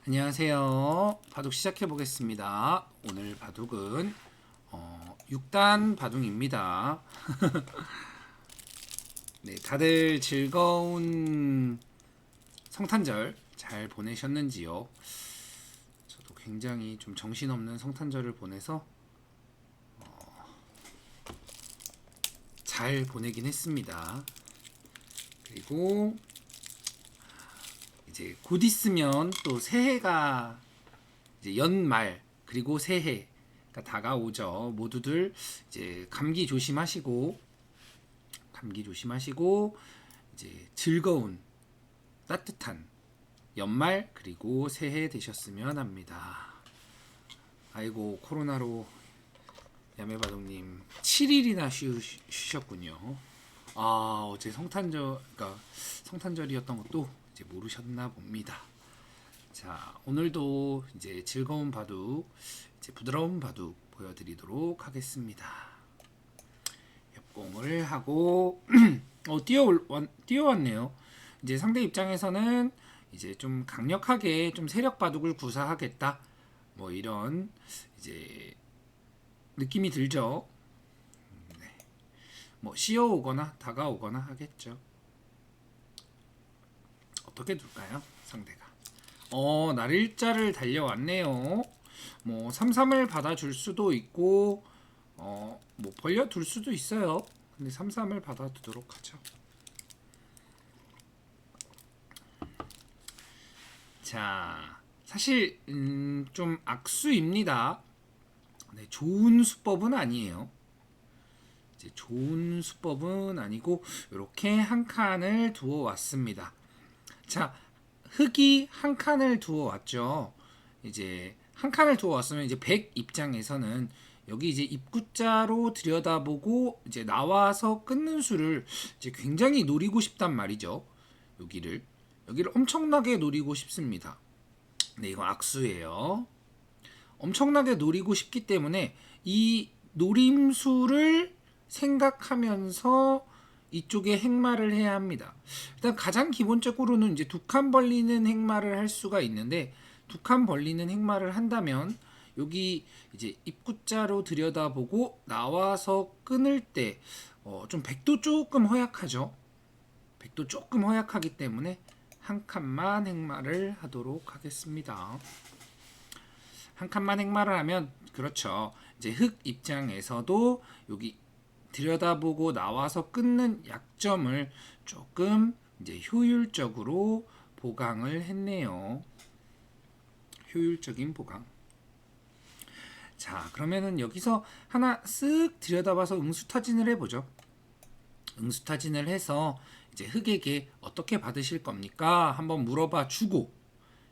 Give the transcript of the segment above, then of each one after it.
안녕하세요. 바둑 시작해 보겠습니다. 오늘 바둑은 6단 바둑입니다. 네, 다들 즐거운 성탄절 잘 보내셨는지요? 저도 굉장히 좀 정신없는 성탄절을 보내서 잘 보내긴 했습니다. 그리고 이제 곧 있으면 또 새해가 이제 연말 그리고 새해가 다가오죠. 모두들 이제 감기 조심하시고 이제 즐거운 따뜻한 연말 그리고 새해 되셨으면 합니다. 아이고 코로나로 야매바둑님 7일이나 쉬셨군요. 아 어제 성탄절이었던 것도 이제 모르셨나 봅니다. 자, 오늘도 이제 즐거운 바둑, 이제 부드러운 바둑 보여드리도록 하겠습니다. 협공을 하고 뛰어왔네요. 이제 상대 입장에서는 이제 좀 강력하게 좀 세력 바둑을 구사하겠다. 뭐 이런 이제 느낌이 들죠. 네. 뭐 씌어오거나 다가오거나 하겠죠. 어떻게 둘까요? 상대가. 날일자를 달려왔네요. 뭐 3-3을 받아줄 수도 있고 뭐 벌려둘 수도 있어요. 근데 3-3을 받아두도록 하죠. 자, 사실 좀 악수입니다. 네, 좋은 수법은 아니에요. 이제 좋은 수법은 아니고 이렇게 한 칸을 두어 왔습니다. 자, 흙이 한 칸을 두어 왔죠. 이제 한 칸을 두어 왔으면 이제 백 입장에서는 여기 이제 입구자로 들여다보고 이제 나와서 끊는 수를 이제 굉장히 노리고 싶단 말이죠. 여기를 엄청나게 노리고 싶습니다. 네, 이거 악수예요. 엄청나게 노리고 싶기 때문에 이 노림수를 생각하면서 이쪽에 행마를 해야 합니다. 일단 가장 기본적으로는 이제 두 칸 벌리는 행마를 할 수가 있는데 두 칸 벌리는 행마를 한다면 여기 이제 입구자로 들여다보고 나와서 끊을 때 좀 백도 조금 허약하죠. 백도 조금 허약하기 때문에 한 칸만 행마를 하도록 하겠습니다. 한 칸만 행마를 하면 그렇죠. 이제 흙 입장에서도 여기 들여다보고 나와서 끊는 약점을 조금 이제 효율적으로 보강을 했네요. 효율적인 보강. 자, 그러면은 여기서 하나 쓱 들여다봐서 응수타진을 해보죠. 응수타진을 해서 이제 흙에게 어떻게 받으실 겁니까? 한번 물어봐 주고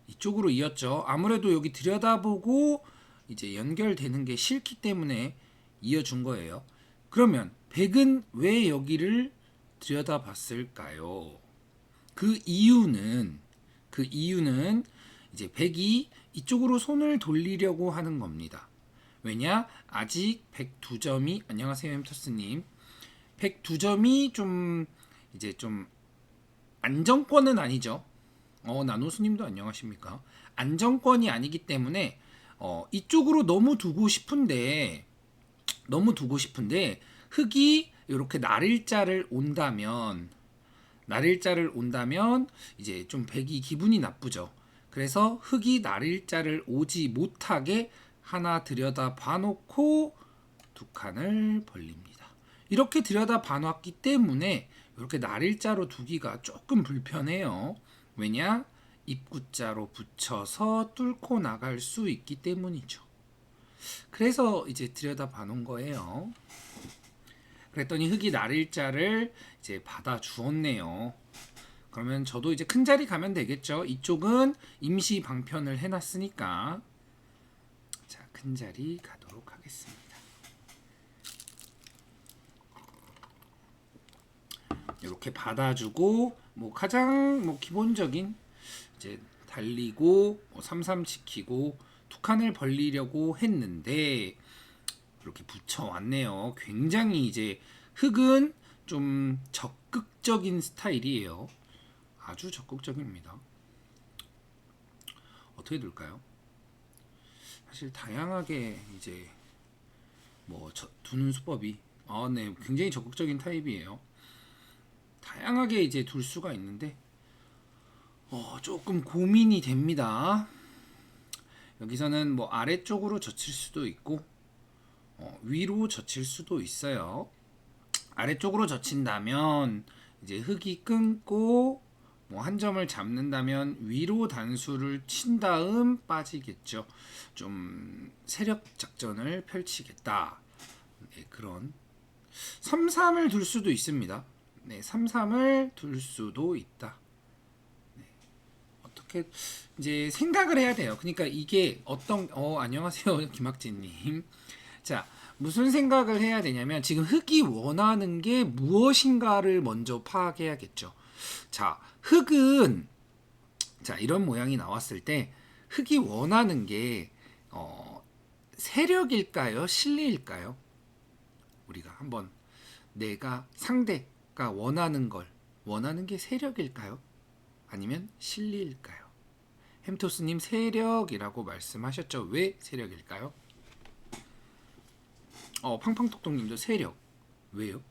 이쪽으로 이었죠. 아무래도 여기 들여다보고 이제 연결되는 게 싫기 때문에 이어준 거예요. 그러면 백은 왜 여기를 들여다봤을까요? 그 이유는 이제 백이 이쪽으로 손을 돌리려고 하는 겁니다. 왜냐? 아직 102점이 안녕하세요 햄터스님 102점이 좀 이제 좀 안정권은 아니죠. 나노수님도 안녕하십니까? 안정권이 아니기 때문에 이쪽으로 너무 두고 싶은데 흙이 이렇게 날일자를 온다면 이제 좀 백이 기분이 나쁘죠. 그래서 흙이 날일자를 오지 못하게 하나 들여다 봐놓고 두 칸을 벌립니다. 이렇게 들여다 봐놨기 때문에 이렇게 날일자로 두기가 조금 불편해요. 왜냐? 입구자로 붙여서 뚫고 나갈 수 있기 때문이죠. 그래서 이제 들여다 봐놓은 거예요. 그랬더니 흙이 날일자를 이제 받아 주었네요. 그러면 저도 이제 큰 자리 가면 되겠죠. 이쪽은 임시 방편을 해놨으니까. 자, 큰 자리 가도록 하겠습니다. 이렇게 받아주고 뭐 가장 뭐 기본적인 이제 달리고 3-3 지키고 두 칸을 벌리려고 했는데 이렇게 붙여왔네요. 굉장히 이제 흙은 좀 적극적인 스타일이에요. 아주 적극적입니다. 어떻게 둘까요? 사실 다양하게 이제 뭐 두는 수법이 네, 굉장히 적극적인 타입이에요. 다양하게 이제 둘 수가 있는데 조금 고민이 됩니다. 여기서는 뭐 아래쪽으로 젖힐 수도 있고 위로 젖힐 수도 있어요. 아래쪽으로 젖힌다면 이제 흙이 끊고 뭐 한 점을 잡는다면 위로 단수를 친 다음 빠지겠죠. 좀 세력 작전을 펼치겠다. 네, 그런 3-3을 둘 수도 있습니다. 네, 3-3을 둘 수도 있다. 네, 어떻게 이제 생각을 해야 돼요. 그러니까 이게 어떤 안녕하세요 김학진님. 자, 무슨 생각을 해야 되냐면 지금 흙이 원하는 게 무엇인가를 먼저 파악해야겠죠. 자, 흙은 자 이런 모양이 나왔을 때 흙이 원하는 게 세력일까요? 실리일까요? 우리가 한번 내가 상대가 원하는 게 세력일까요? 아니면 실리일까요? 햄토스님 세력이라고 말씀하셨죠. 왜 세력일까요? 팡팡톡톡님도 세력. 왜요?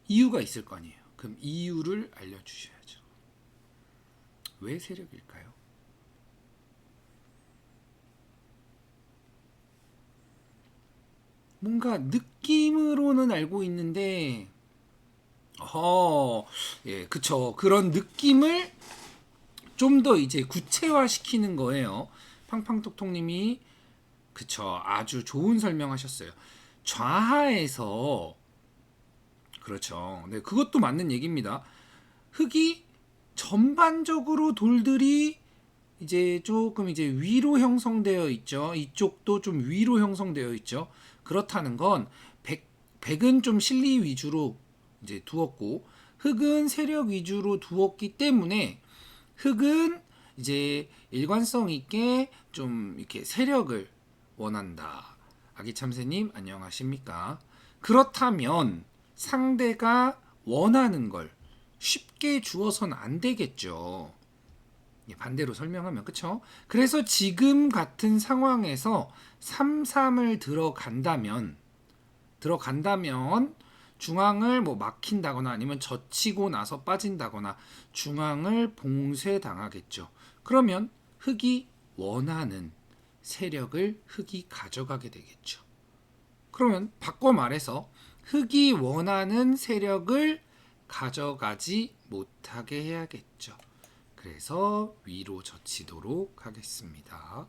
이유가 있을 거 아니에요. 그럼 이유를 알려주셔야죠. 왜 세력일까요? 뭔가 느낌으로는 알고 있는데, 예, 그쵸. 그런 느낌을 좀 더 이제 구체화시키는 거예요. 팡팡톡톡님이 그쵸. 아주 좋은 설명하셨어요. 좌하에서 그렇죠. 네, 그것도 맞는 얘기입니다. 흙이 전반적으로 돌들이 이제 조금 이제 위로 형성되어 있죠. 이쪽도 좀 위로 형성되어 있죠. 그렇다는 건 백은 좀 실리 위주로 이제 두었고 흙은 세력 위주로 두었기 때문에 흙은 이제 일관성 있게 좀 이렇게 세력을 원한다. 아기참새님 안녕하십니까? 그렇다면 상대가 원하는 걸 쉽게 주어서는 안 되겠죠. 반대로 설명하면 그쵸? 그래서 지금 같은 상황에서 3-3을 들어간다면 중앙을 뭐 막힌다거나 아니면 젖히고 나서 빠진다거나 중앙을 봉쇄당하겠죠. 그러면 흙이 원하는 세력을 흙이 가져가게 되겠죠. 그러면 바꿔 말해서 흙이 원하는 세력을 가져가지 못하게 해야겠죠. 그래서 위로 젖히도록 하겠습니다.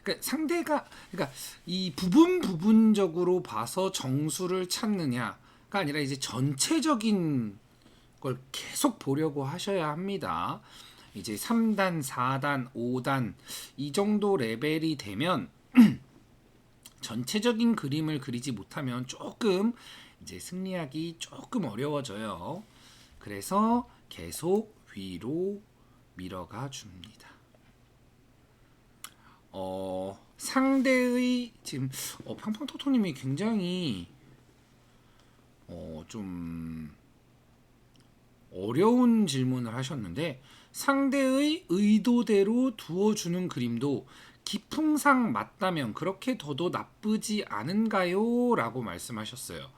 그러니까 이 부분적으로 봐서 정수를 찾느냐가 아니라 이제 전체적인 걸 계속 보려고 하셔야 합니다. 이제 3단, 4단, 5단 이 정도 레벨이 되면 전체적인 그림을 그리지 못하면 조금 이제 승리하기 조금 어려워져요. 그래서 계속 위로 밀어가 줍니다. 상대의 지금 팡팡토토님이 굉장히 좀 어려운 질문을 하셨는데 상대의 의도대로 두어주는 그림도 기풍상 맞다면 그렇게 둬도 나쁘지 않은가요? 라고 말씀하셨어요.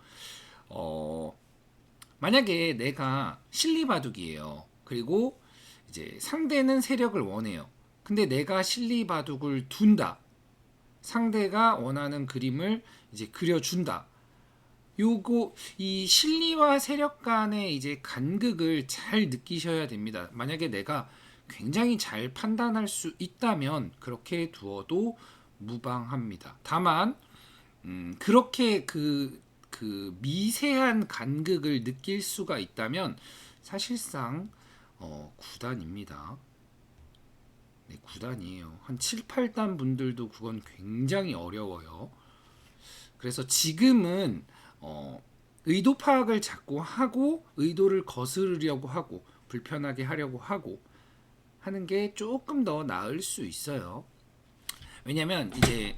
만약에 내가 실리바둑이에요. 그리고 이제 상대는 세력을 원해요. 근데 내가 실리바둑을 둔다. 상대가 원하는 그림을 이제 그려준다. 요거 이 실리와 세력 간의 이제 간극을 잘 느끼셔야 됩니다. 만약에 내가 굉장히 잘 판단할 수 있다면 그렇게 두어도 무방합니다. 다만 그렇게 그 미세한 간극을 느낄 수가 있다면 사실상 9단입니다. 네, 9단이에요. 한 7, 8단 분들도 그건 굉장히 어려워요. 그래서 지금은 의도 파악을 자꾸 하고 의도를 거스르려고 하고 불편하게 하려고 하고 하는 게 조금 더 나을 수 있어요. 왜냐면 이제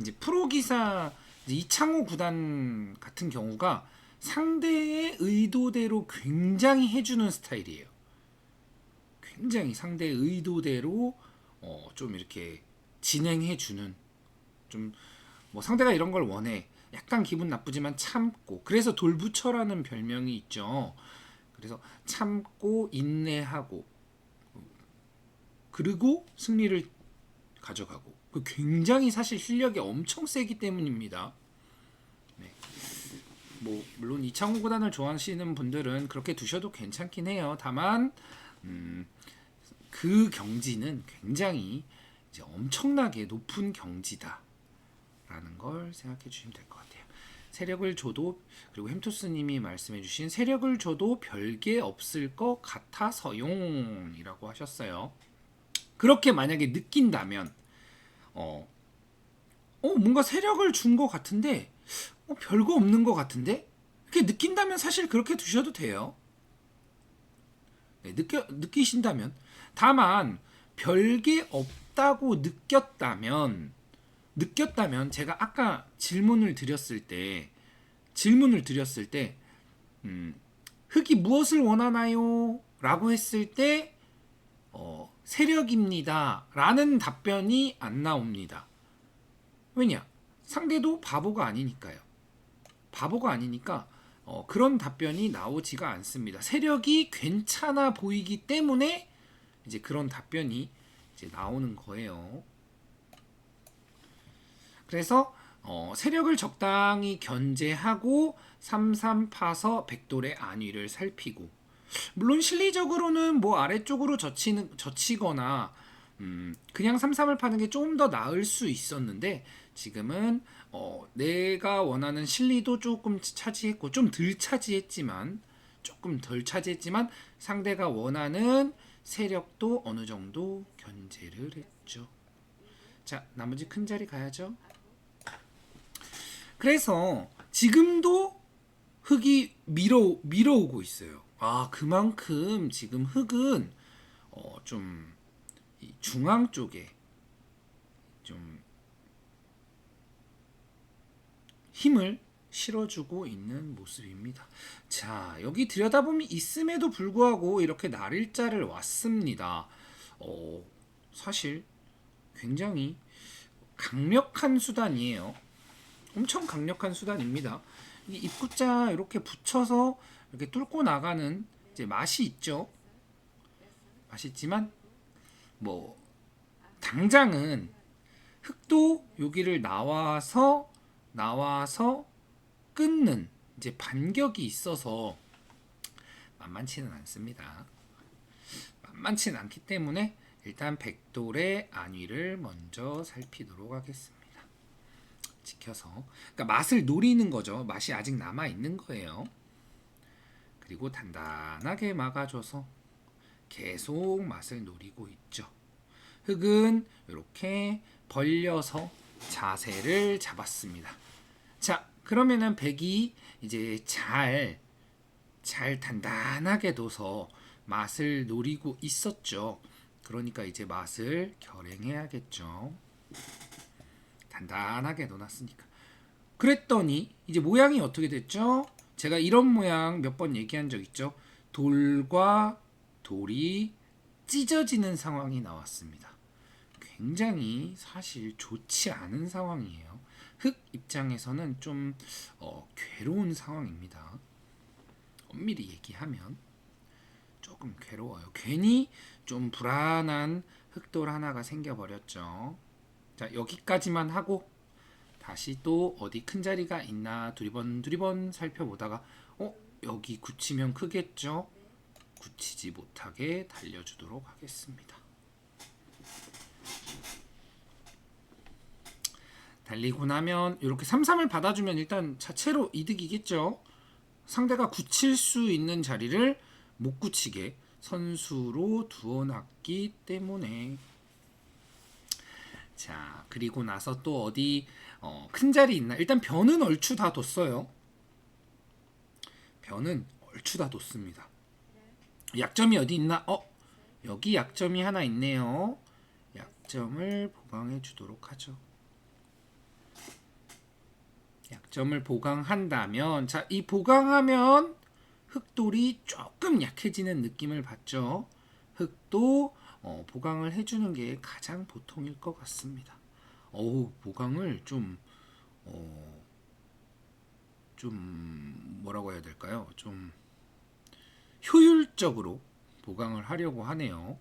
이제 프로 기사 이창호 구단 같은 경우가 상대의 의도대로 굉장히 해주는 스타일이에요. 굉장히 상대의 의도대로 좀 이렇게 진행해주는, 좀 뭐 상대가 이런 걸 원해, 약간 기분 나쁘지만 참고, 그래서 돌부처라는 별명이 있죠. 그래서 참고 인내하고 그리고 승리를 가져가고, 굉장히 사실 실력이 엄청 세기 때문입니다. 네. 뭐 물론 이창호 구단을 좋아하시는 분들은 그렇게 두셔도 괜찮긴 해요. 다만 그 경지는 굉장히 이제 엄청나게 높은 경지다라는 걸 생각해 주시면 될 것 같아요. 세력을 줘도, 그리고 햄토스님이 말씀해주신 세력을 줘도 별게 없을 것 같아서용이라고 하셨어요. 그렇게 만약에 느낀다면 뭔가 세력을 준 것 같은데 별거 없는 것 같은데 이렇게 느낀다면 사실 그렇게 두셔도 돼요. 네, 느끼신다면. 다만 별게 없다고 느꼈다면 제가 아까 질문을 드렸을 때 흑이 무엇을 원하나요? 라고 했을 때 세력입니다 라는 답변이 안 나옵니다. 왜냐? 상대도 바보가 아니니까요. 바보가 아니니까 그런 답변이 나오지가 않습니다. 세력이 괜찮아 보이기 때문에 이제 그런 답변이 이제 나오는 거예요. 그래서 세력을 적당히 견제하고 3-3 파서 백돌의 안위를 살피고, 물론 실리적으로는 뭐 아래쪽으로 젖히거나 그냥 3-3을 파는 게 좀 더 나을 수 있었는데, 지금은 내가 원하는 실리도 조금 차지했고 조금 덜 차지했지만 상대가 원하는 세력도 어느 정도 견제를 했죠. 자, 나머지 큰 자리 가야죠. 그래서 지금도 흑이 밀어오고 있어요. 그만큼 지금 흑은 좀 중앙 쪽에 좀 힘을 실어주고 있는 모습입니다. 자, 여기 들여다보면 있음에도 불구하고 이렇게 날일자를 왔습니다. 사실 굉장히 강력한 수단이에요. 엄청 강력한 수단입니다. 이 입구자 이렇게 붙여서 이렇게 뚫고 나가는 이제 맛이 있죠. 맛있지만 뭐 당장은 흑도 여기를 나와서 끊는 이제 반격이 있어서 만만치는 않습니다. 만만치는 않기 때문에 일단 백돌의 안위를 먼저 살피도록 하겠습니다. 지켜서, 그러니까 맛을 노리는 거죠. 맛이 아직 남아 있는 거예요. 그리고 단단하게 막아줘서 계속 맛을 노리고 있죠. 흑은 이렇게 벌려서 자세를 잡았습니다. 자, 그러면은 백이 이제 잘 단단하게 둬서 맛을 노리고 있었죠. 그러니까 이제 맛을 결행해야겠죠. 단단하게 넣어놨으니까. 그랬더니 이제 모양이 어떻게 됐죠? 제가 이런 모양 몇 번 얘기한 적 있죠. 돌과 돌이 찢어지는 상황이 나왔습니다. 굉장히 사실 좋지 않은 상황이에요. 흑 입장에서는 좀 괴로운 상황입니다. 엄밀히 얘기하면 조금 괴로워요. 괜히 좀 불안한 흑돌 하나가 생겨버렸죠. 자, 여기까지만 하고 다시 또 어디 큰 자리가 있나 두리번 살펴보다가 여기 굳히면 크겠죠? 굳히지 못하게 달려주도록 하겠습니다. 달리고 나면 이렇게 3-3을 받아주면 일단 자체로 이득이겠죠. 상대가 굳힐 수 있는 자리를 못 굳히게 선수로 두어놨기 때문에. 자, 그리고 나서 또 어디 큰 자리 있나? 일단 변은 얼추 다 뒀어요. 변은 얼추 다 뒀습니다. 약점이 어디 있나? 여기 약점이 하나 있네요. 약점을 보강해 주도록 하죠. 약점을 보강한다면, 자, 이 보강하면 흑돌이 조금 약해지는 느낌을 받죠. 흙도 보강을 해주는 게 가장 보통일 것 같습니다. 보강을 좀 뭐라고 해야 될까요? 좀 효율적으로 보강을 하려고 하네요.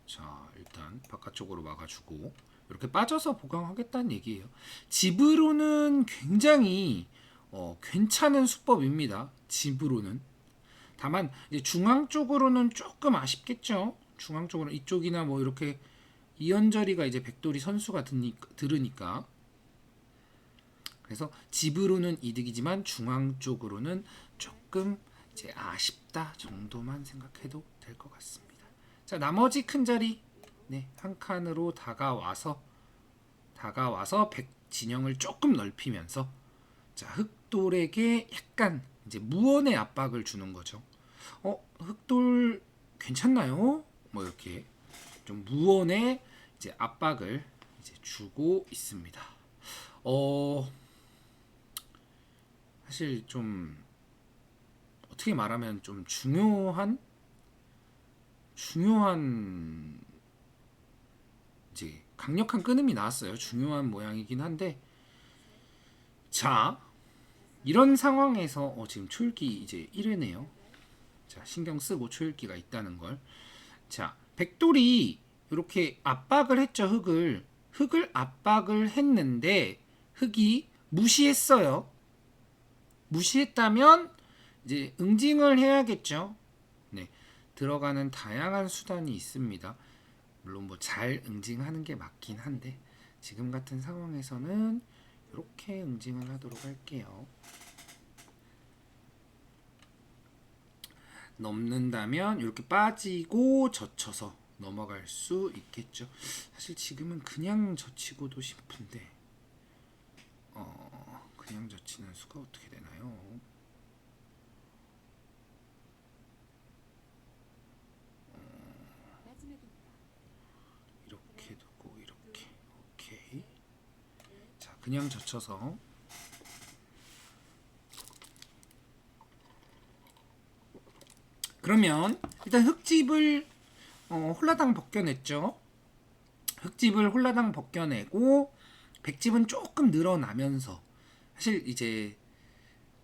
자, 일단 바깥쪽으로 막아주고 이렇게 빠져서 보강하겠다는 얘기예요. 집으로는 굉장히 괜찮은 수법입니다. 집으로는. 다만 이제 중앙 쪽으로는 조금 아쉽겠죠. 중앙 쪽으로 이쪽이나 뭐 이렇게 이연저리가 이제 백돌이 선수가 들으니까. 그래서 집으로는 이득이지만 중앙 쪽으로는 조금 이제 아쉽다 정도만 생각해도 될 것 같습니다. 자, 나머지 큰 자리 네, 한 칸으로 다가와서 진영을 조금 넓히면서 자, 흑돌에게 약간 이제 무언의 압박을 주는 거죠. 흑돌 괜찮나요? 뭐 이렇게 좀 무언의 이제 압박을 이제 주고 있습니다. 사실 좀 어떻게 말하면 좀 중요한 이제 강력한 끊음이 나왔어요. 중요한 모양이긴 한데 자, 이런 상황에서 지금 초읽기 이제 1회네요. 자, 신경 쓰고 초읽기가 있다는 걸. 자, 백돌이 이렇게 압박을 했죠. 흑을 압박을 했는데 흑이 무시했어요. 무시했다면 이제 응징을 해야겠죠. 네, 들어가는 다양한 수단이 있습니다. 물론 뭐 잘 응징하는 게 맞긴 한데 지금 같은 상황에서는 이렇게 응징을 하도록 할게요. 넘는다면 이렇게 빠지고 젖혀서 넘어갈 수 있겠죠. 사실 지금은 그냥 젖히고도 싶은데 그냥 젖히는 수가 어떻게 되나요? 이렇게 두고 이렇게 오케이. 자, 그냥 젖혀서 그러면 일단 흙집을 홀라당 벗겨냈죠. 흙집을 홀라당 벗겨내고 백집은 조금 늘어나면서 사실 이제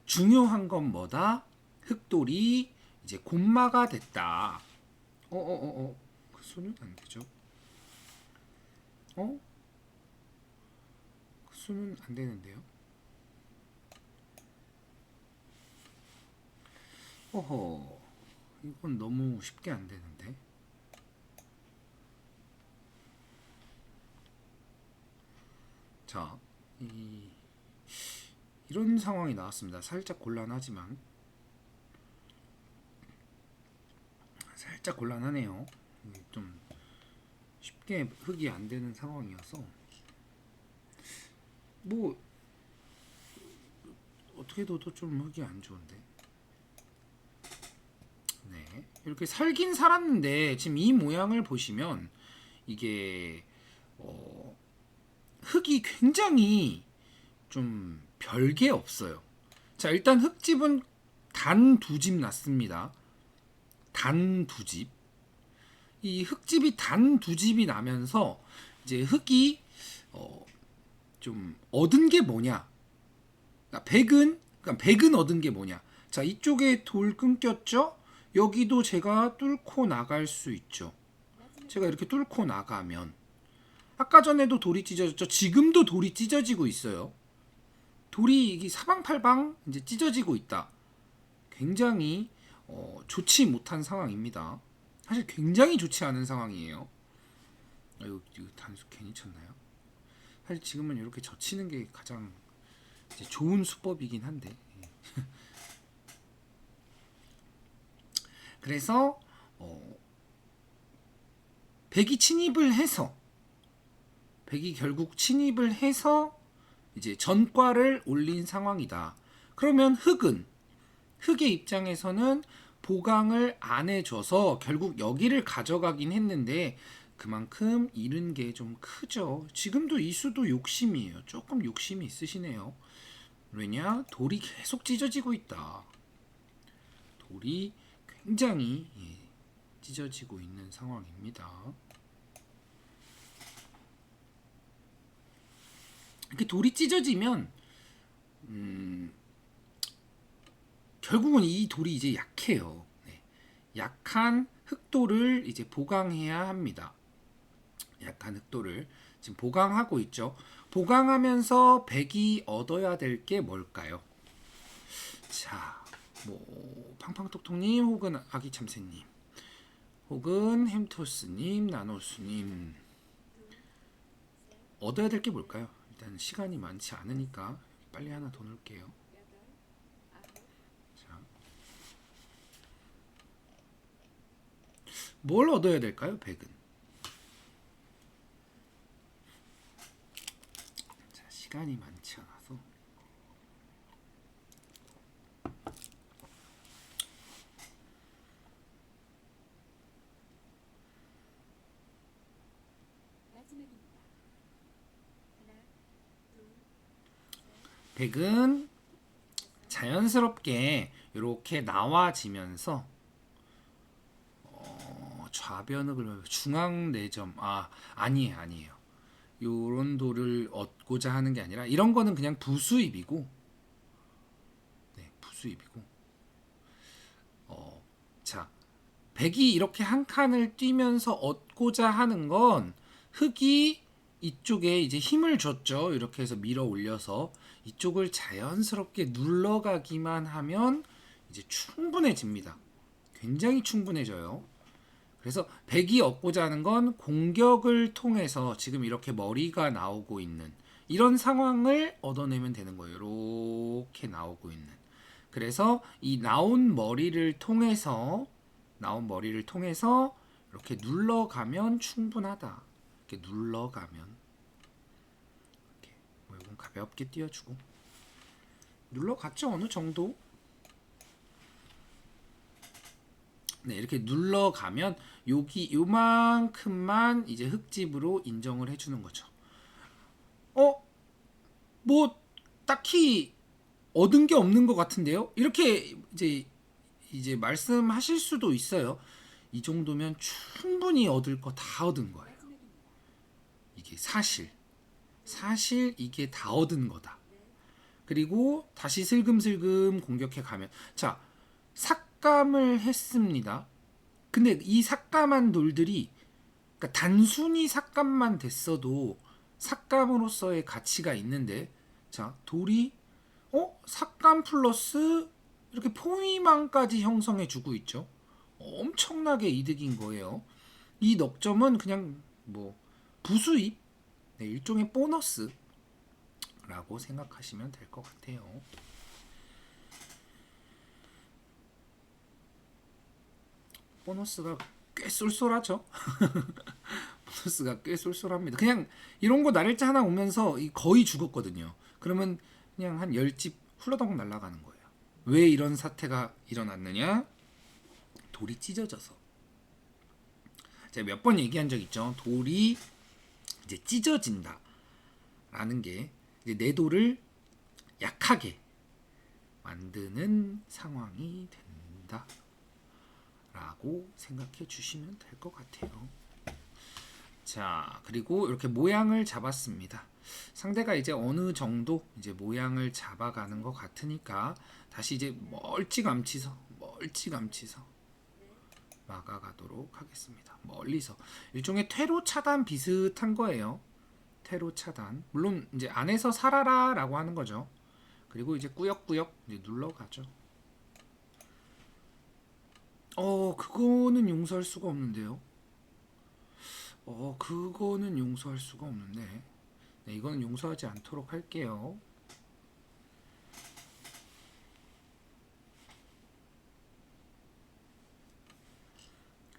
중요한 건 뭐다? 흑돌이 이제 곰마가 됐다. 그 수는 안 되죠. 그 수는 안 되는데요. 이건 너무 쉽게 안 되는데. 자, 이런 상황이 나왔습니다. 살짝 곤란하지만 살짝 곤란하네요. 좀 쉽게 흑이 안 되는 상황이어서 뭐 어떻게 둬도 좀 흑이 안 좋은데. 네, 이렇게 살긴 살았는데 지금 이 모양을 보시면 이게 흑이 굉장히 좀 별게 없어요. 자, 일단 흑집은 단 두 집 났습니다. 단 두 집. 이 흑집이 단 두 집이 나면서 이제 흑이 좀 얻은 게 뭐냐? 그러니까 백은 얻은 게 뭐냐? 자, 이쪽에 돌 끊겼죠? 여기도 제가 뚫고 나갈 수 있죠. 제가 이렇게 뚫고 나가면 아까 전에도 돌이 찢어졌죠. 지금도 돌이 찢어지고 있어요. 돌이 이게 사방팔방 이제 찢어지고 있다. 굉장히 좋지 못한 상황입니다. 사실 굉장히 좋지 않은 상황이에요. 이거 단수 괜히 쳤나요? 사실 지금은 이렇게 젖히는 게 가장 이제 좋은 수법이긴 한데 그래서 백이 결국 침입을 해서 이제 전과를 올린 상황이다. 그러면 흑의 입장에서는 보강을 안 해줘서 결국 여기를 가져가긴 했는데 그만큼 잃은 게 좀 크죠. 지금도 이수도 욕심이에요. 조금 욕심이 있으시네요. 왜냐? 돌이 계속 찢어지고 있다. 돌이 굉장히 찢어지고 있는 상황입니다. 이렇게 돌이 찢어지면 결국은 이 돌이 이제 약해요. 네. 약한 흑돌을 이제 보강해야 합니다. 약한 흑돌을 지금 보강하고 있죠. 보강하면서 백이 얻어야 될 게 뭘까요? 자, 뭐 팡팡톡톡님 혹은 아기참새님 혹은 햄토스님, 나노스님 얻어야 될 게 뭘까요? 일단 시간이 많지 않으니까 빨리 하나 더 넣을게요. 자, 뭘 얻어야 될까요? 백은. 자, 시간이 많지 않아서 백은 자연스럽게 이렇게 나와지면서 좌변흑을 중앙 내점 아니에요. 요런 돌을 얻고자 하는 게 아니라 이런 거는 그냥 부수입이고 네, 부수입이고 자, 백이 이렇게 한 칸을 뛰면서 얻고자 하는 건 흑이 이쪽에 이제 힘을 줬죠. 이렇게 해서 밀어 올려서 이쪽을 자연스럽게 눌러가기만 하면 이제 충분해집니다. 굉장히 충분해져요. 그래서 백이 얻고자 하는 건 공격을 통해서 지금 이렇게 머리가 나오고 있는 이런 상황을 얻어내면 되는 거예요. 이렇게 나오고 있는. 그래서 이 나온 머리를 통해서 이렇게 눌러가면 충분하다. 이렇게 눌러가면 이렇게 뭐 이건 가볍게 띄워주고 눌러갔죠 어느 정도. 네, 이렇게 눌러가면 여기 요만큼만 이제 흙집으로 인정을 해주는 거죠. 뭐 딱히 얻은 게 없는 것 같은데요? 이렇게 이제 말씀하실 수도 있어요. 이 정도면 충분히 얻을 거 다 얻은 거예요. 이게 사실 이게 다 얻은 거다. 그리고 다시 슬금슬금 공격해 가면 자 삭감을 했습니다. 근데 이 삭감한 돌들이 그러니까 단순히 삭감만 됐어도 삭감으로서의 가치가 있는데 자 돌이 삭감 플러스 이렇게 포위망까지 형성해 주고 있죠. 엄청나게 이득인 거예요. 이 넉점은 그냥 뭐 부수입, 네, 일종의 보너스라고 생각하시면 될 것 같아요. 보너스가 꽤 쏠쏠하죠. 보너스가 꽤 쏠쏠합니다. 그냥 이런 거 날짜 하나 오면서 거의 죽었거든요. 그러면 그냥 한 10집 훌러덩 날아가는 거예요. 왜 이런 사태가 일어났느냐? 돌이 찢어져서. 제가 몇 번 얘기한 적 있죠. 돌이 이제 찢어진다. 라는 게 이제 내 돌을 약하게 만드는 상황이 된다. 라고 생각해 주시면 될 것 같아요. 자, 그리고 이렇게 모양을 잡았습니다. 상대가 이제 어느 정도 이제 모양을 잡아가는 것 같으니까 다시 이제 멀찌감치서 막아가도록 하겠습니다. 멀리서 일종의 퇴로 차단 비슷한 거예요. 퇴로 차단. 물론 이제 안에서 살아라라고 하는 거죠. 그리고 이제 꾸역꾸역 이제 눌러가죠. 그거는 용서할 수가 없는데요. 그거는 용서할 수가 없는데. 네, 이거는 용서하지 않도록 할게요.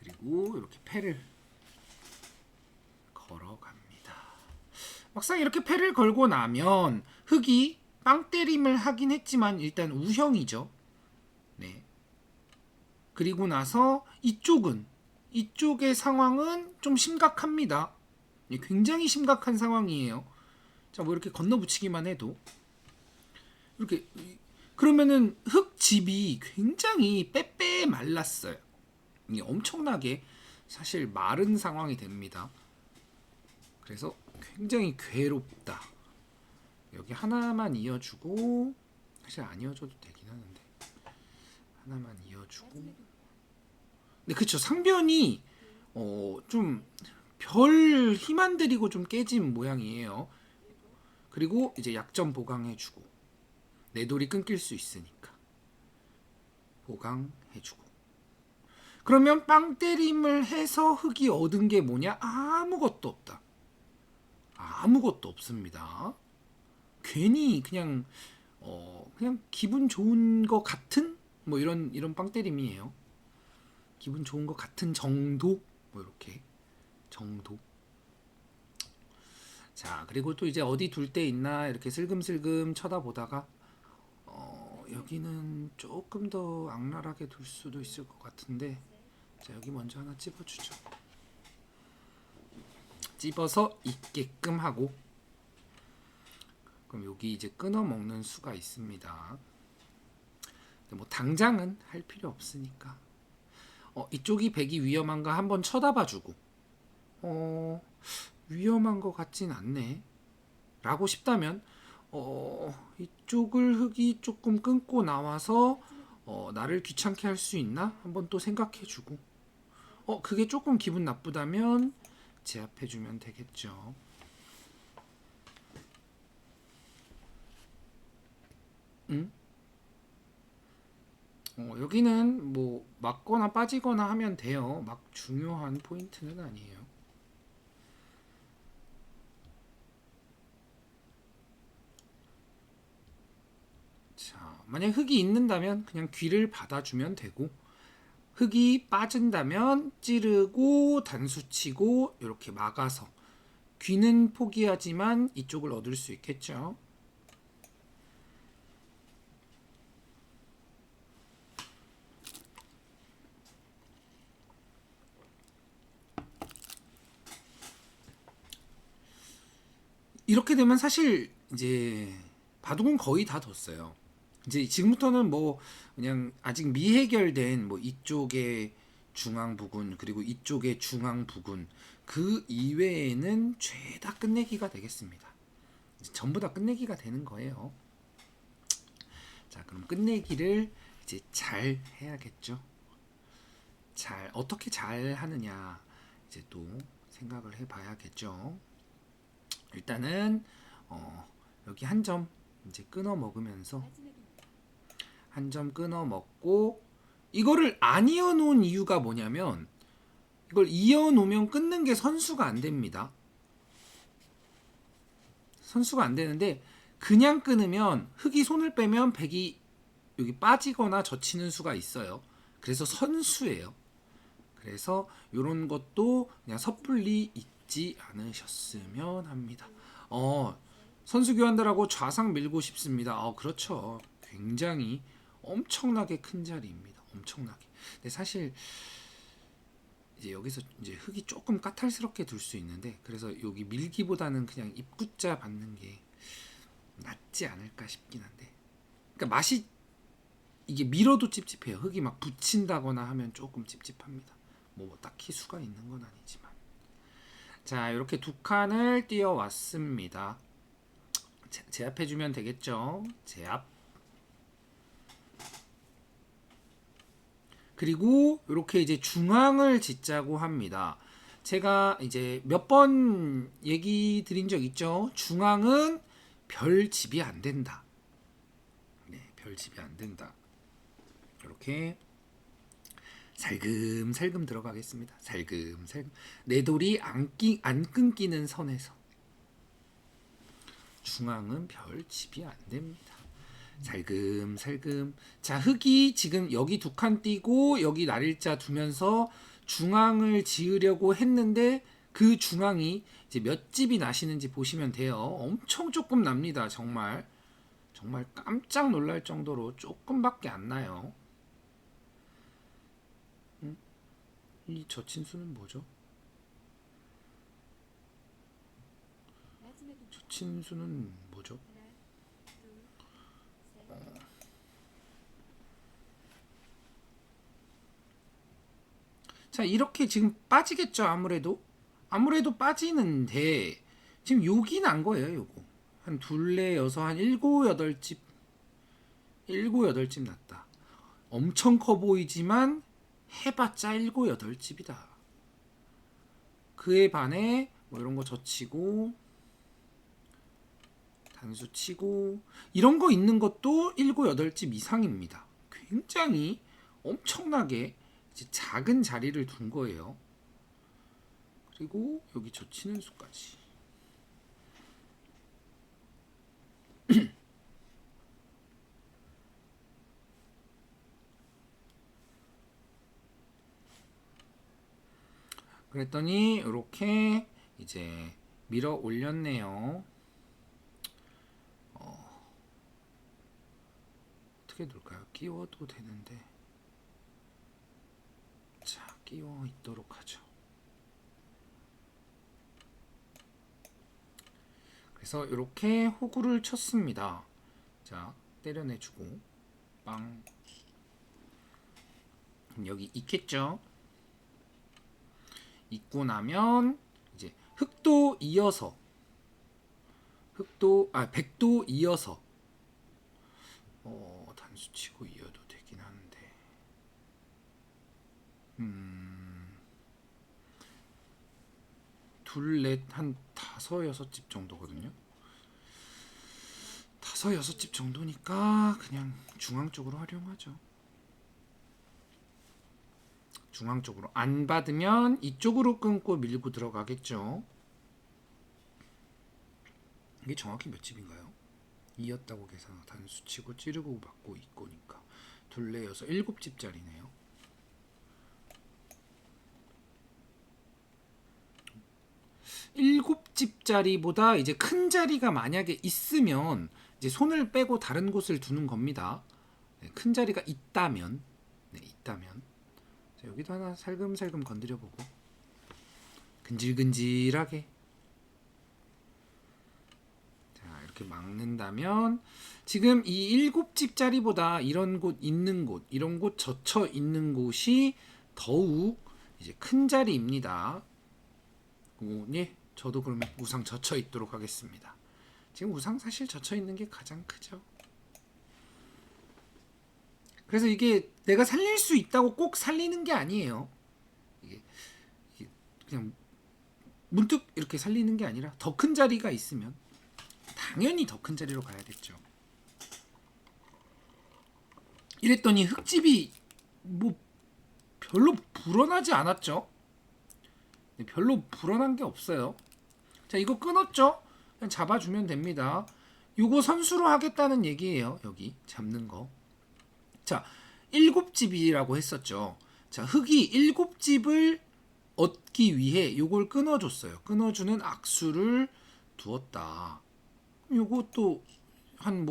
그리고 이렇게 패를 걸어갑니다. 막상 이렇게 패를 걸고 나면 흑이 빵 때림을 하긴 했지만 일단 우형이죠. 네. 그리고 나서 이쪽의 상황은 좀 심각합니다. 굉장히 심각한 상황이에요. 자, 뭐 이렇게 건너붙이기만 해도 그러면은 흙집이 굉장히 빼빼 말랐어요. 이게 엄청나게 사실 마른 상황이 됩니다. 그래서 굉장히 괴롭다. 여기 하나만 이어주고, 사실 안 이어줘도 되긴 하는데 하나만 이어주고. 근데 그쵸, 상변이 좀 별 힘 안 들이고 좀 깨진 모양이에요. 그리고 이제 약점 보강해주고, 내 돌이 끊길 수 있으니까 보강해주고. 그러면 빵 때림을 해서 흑이 얻은 게 뭐냐? 아무것도 없다. 아무것도 없습니다. 괜히 그냥 기분 좋은 것 같은 뭐 이런 빵 때림이에요. 기분 좋은 것 같은 정도, 뭐 이렇게 정도. 자, 그리고 또 이제 어디 둘 데 있나 이렇게 슬금슬금 쳐다보다가 여기는 조금 더 악랄하게 둘 수도 있을 것 같은데, 자, 여기 먼저 하나 찝어주죠. 찝어서 있게끔 하고, 그럼 여기 이제 끊어 먹는 수가 있습니다. 뭐 당장은 할 필요 없으니까 이쪽이 백이 위험한가 한번 쳐다봐주고, 위험한 것 같진 않네 라고 싶다면 이쪽을 흑이 조금 끊고 나와서 나를 귀찮게 할 수 있나 한번 또 생각해주고, 그게 조금 기분 나쁘다면 제압해주면 되겠죠. 응? 여기는 뭐 막거나 빠지거나 하면 돼요. 막 중요한 포인트는 아니에요. 자, 만약 흑이 있는다면 그냥 귀를 받아주면 되고, 흑이 빠진다면 찌르고 단수치고 이렇게 막아서 귀는 포기하지만 이쪽을 얻을 수 있겠죠. 이렇게 되면 사실 이제 바둑은 거의 다 뒀어요. 이제 지금부터는 뭐 그냥 아직 미해결된 뭐 이쪽의 중앙 부근 그리고 이쪽의 중앙 부근 그 이외에는 죄다 끝내기가 되겠습니다. 이제 전부 다 끝내기가 되는 거예요. 자, 그럼 끝내기를 이제 잘 해야겠죠. 잘 어떻게 잘 하느냐 이제 또 생각을 해봐야겠죠. 일단은 여기 한 점 이제 끊어 먹으면서 한 점 끊어 먹고, 이거를 안 이어 놓은 이유가 뭐냐면 이걸 이어 놓으면 끊는 게 선수가 안 됩니다. 선수가 안 되는데 그냥 끊으면 흑이 손을 빼면 백이 여기 빠지거나 젖히는 수가 있어요. 그래서 선수예요. 그래서 이런 것도 그냥 섣불리 잊지 않으셨으면 합니다. 선수 교환들하고 좌상 밀고 싶습니다. 그렇죠. 굉장히 엄청나게 큰 자리입니다. 엄청나게. 근데 사실 이제 여기서 이제 흙이 조금 까탈스럽게 둘 수 있는데, 그래서 여기 밀기보다는 그냥 입구자 받는 게 낫지 않을까 싶긴 한데, 그러니까 맛이 이게 밀어도 찝찝해요. 흙이 막 붙인다거나 하면 조금 찝찝합니다. 뭐 딱히 수가 있는 건 아니지만. 자, 이렇게 두 칸을 띄워왔습니다. 제압해주면 되겠죠. 제압. 그리고 이렇게 이제 중앙을 짓자고 합니다. 제가 이제 몇 번 얘기 드린 적 있죠. 중앙은 별 집이 안 된다. 네, 별 집이 안 된다. 이렇게 살금살금 들어가겠습니다. 살금살금. 내 돌이 안 끊기는 선에서 중앙은 별 집이 안 됩니다. 살금살금. 자, 흑이 지금 여기 두 칸 띄고 여기 날일자 두면서 중앙을 지으려고 했는데 그 중앙이 이제 몇 집이 나시는지 보시면 돼요. 엄청 조금 납니다. 정말 정말 깜짝 놀랄 정도로 조금밖에 안 나요. 이 저친수는 뭐죠? 저친수는 뭐죠? 자, 이렇게 지금 빠지겠죠. 아무래도 빠지는데 지금 여기 난 거예요. 요거 한 둘레 여섯 한 일곱 여덟 집 났다. 엄청 커 보이지만 해봤자 일곱 여덟 집이다. 그에 반해 뭐 이런 거 젖히고 단수 치고 이런 거 있는 것도 일곱 여덟 집 이상입니다. 굉장히 엄청나게 이제 작은 자리를 둔 거예요. 그리고 여기 젖히는 수까지. 그랬더니 이렇게 이제 밀어 올렸네요. 어떻게 놓을까요? 끼워도 되는데. 자, 끼워 있도록 하죠. 그래서 이렇게 호구를 쳤습니다. 자, 때려내주고 빵. 그럼 여기 있겠죠? 있고 나면 이제 백도 이어서 단수 치고 이어도 되긴 하는데 둘, 넷, 한 다섯, 여섯 집 정도거든요. 다섯, 여섯 집 정도니까 그냥 중앙 쪽으로 활용하죠. 중앙 쪽으로 안 받으면 이쪽으로 끊고 밀고 들어가겠죠. 이게 정확히 몇 집인가요? 이었다고 계산하고 단수 치고 찌르고 받고 있고니까 둘레 여섯 일곱 집짜리네요. 일곱 집짜리보다 이제 큰 자리가 만약에 있으면 이제 손을 빼고 다른 곳을 두는 겁니다. 네, 큰 자리가 있다면, 자, 여기도 하나 살금살금 건드려 보고 근질근질하게. 자, 이렇게 막는다면 지금 이 일곱 집짜리보다 이런 곳 있는 곳, 이런 곳 젖혀 있는 곳이 더욱 이제 큰 자리입니다. 예, 저도 그러면 우상 젖혀 있도록 하겠습니다. 지금 우상 사실 젖혀 있는 게 가장 크죠. 그래서 이게 내가 살릴 수 있다고 꼭 살리는 게 아니에요. 이게 그냥 문득 이렇게 살리는 게 아니라 더 큰 자리가 있으면 당연히 더 큰 자리로 가야겠죠. 이랬더니 흙집이 뭐 별로 불어나지 않았죠. 별로 불어난 게 없어요. 자, 이거 끊었죠? 그냥 잡아주면 됩니다. 요거 선수로 하겠다는 얘기예요. 여기 잡는 거. 자, 일곱 집이라고 했었죠. 자, 흙이 일곱 집을 얻기 위해 요걸 끊어줬어요. 끊어주는 악수를 두었다. 요것도 한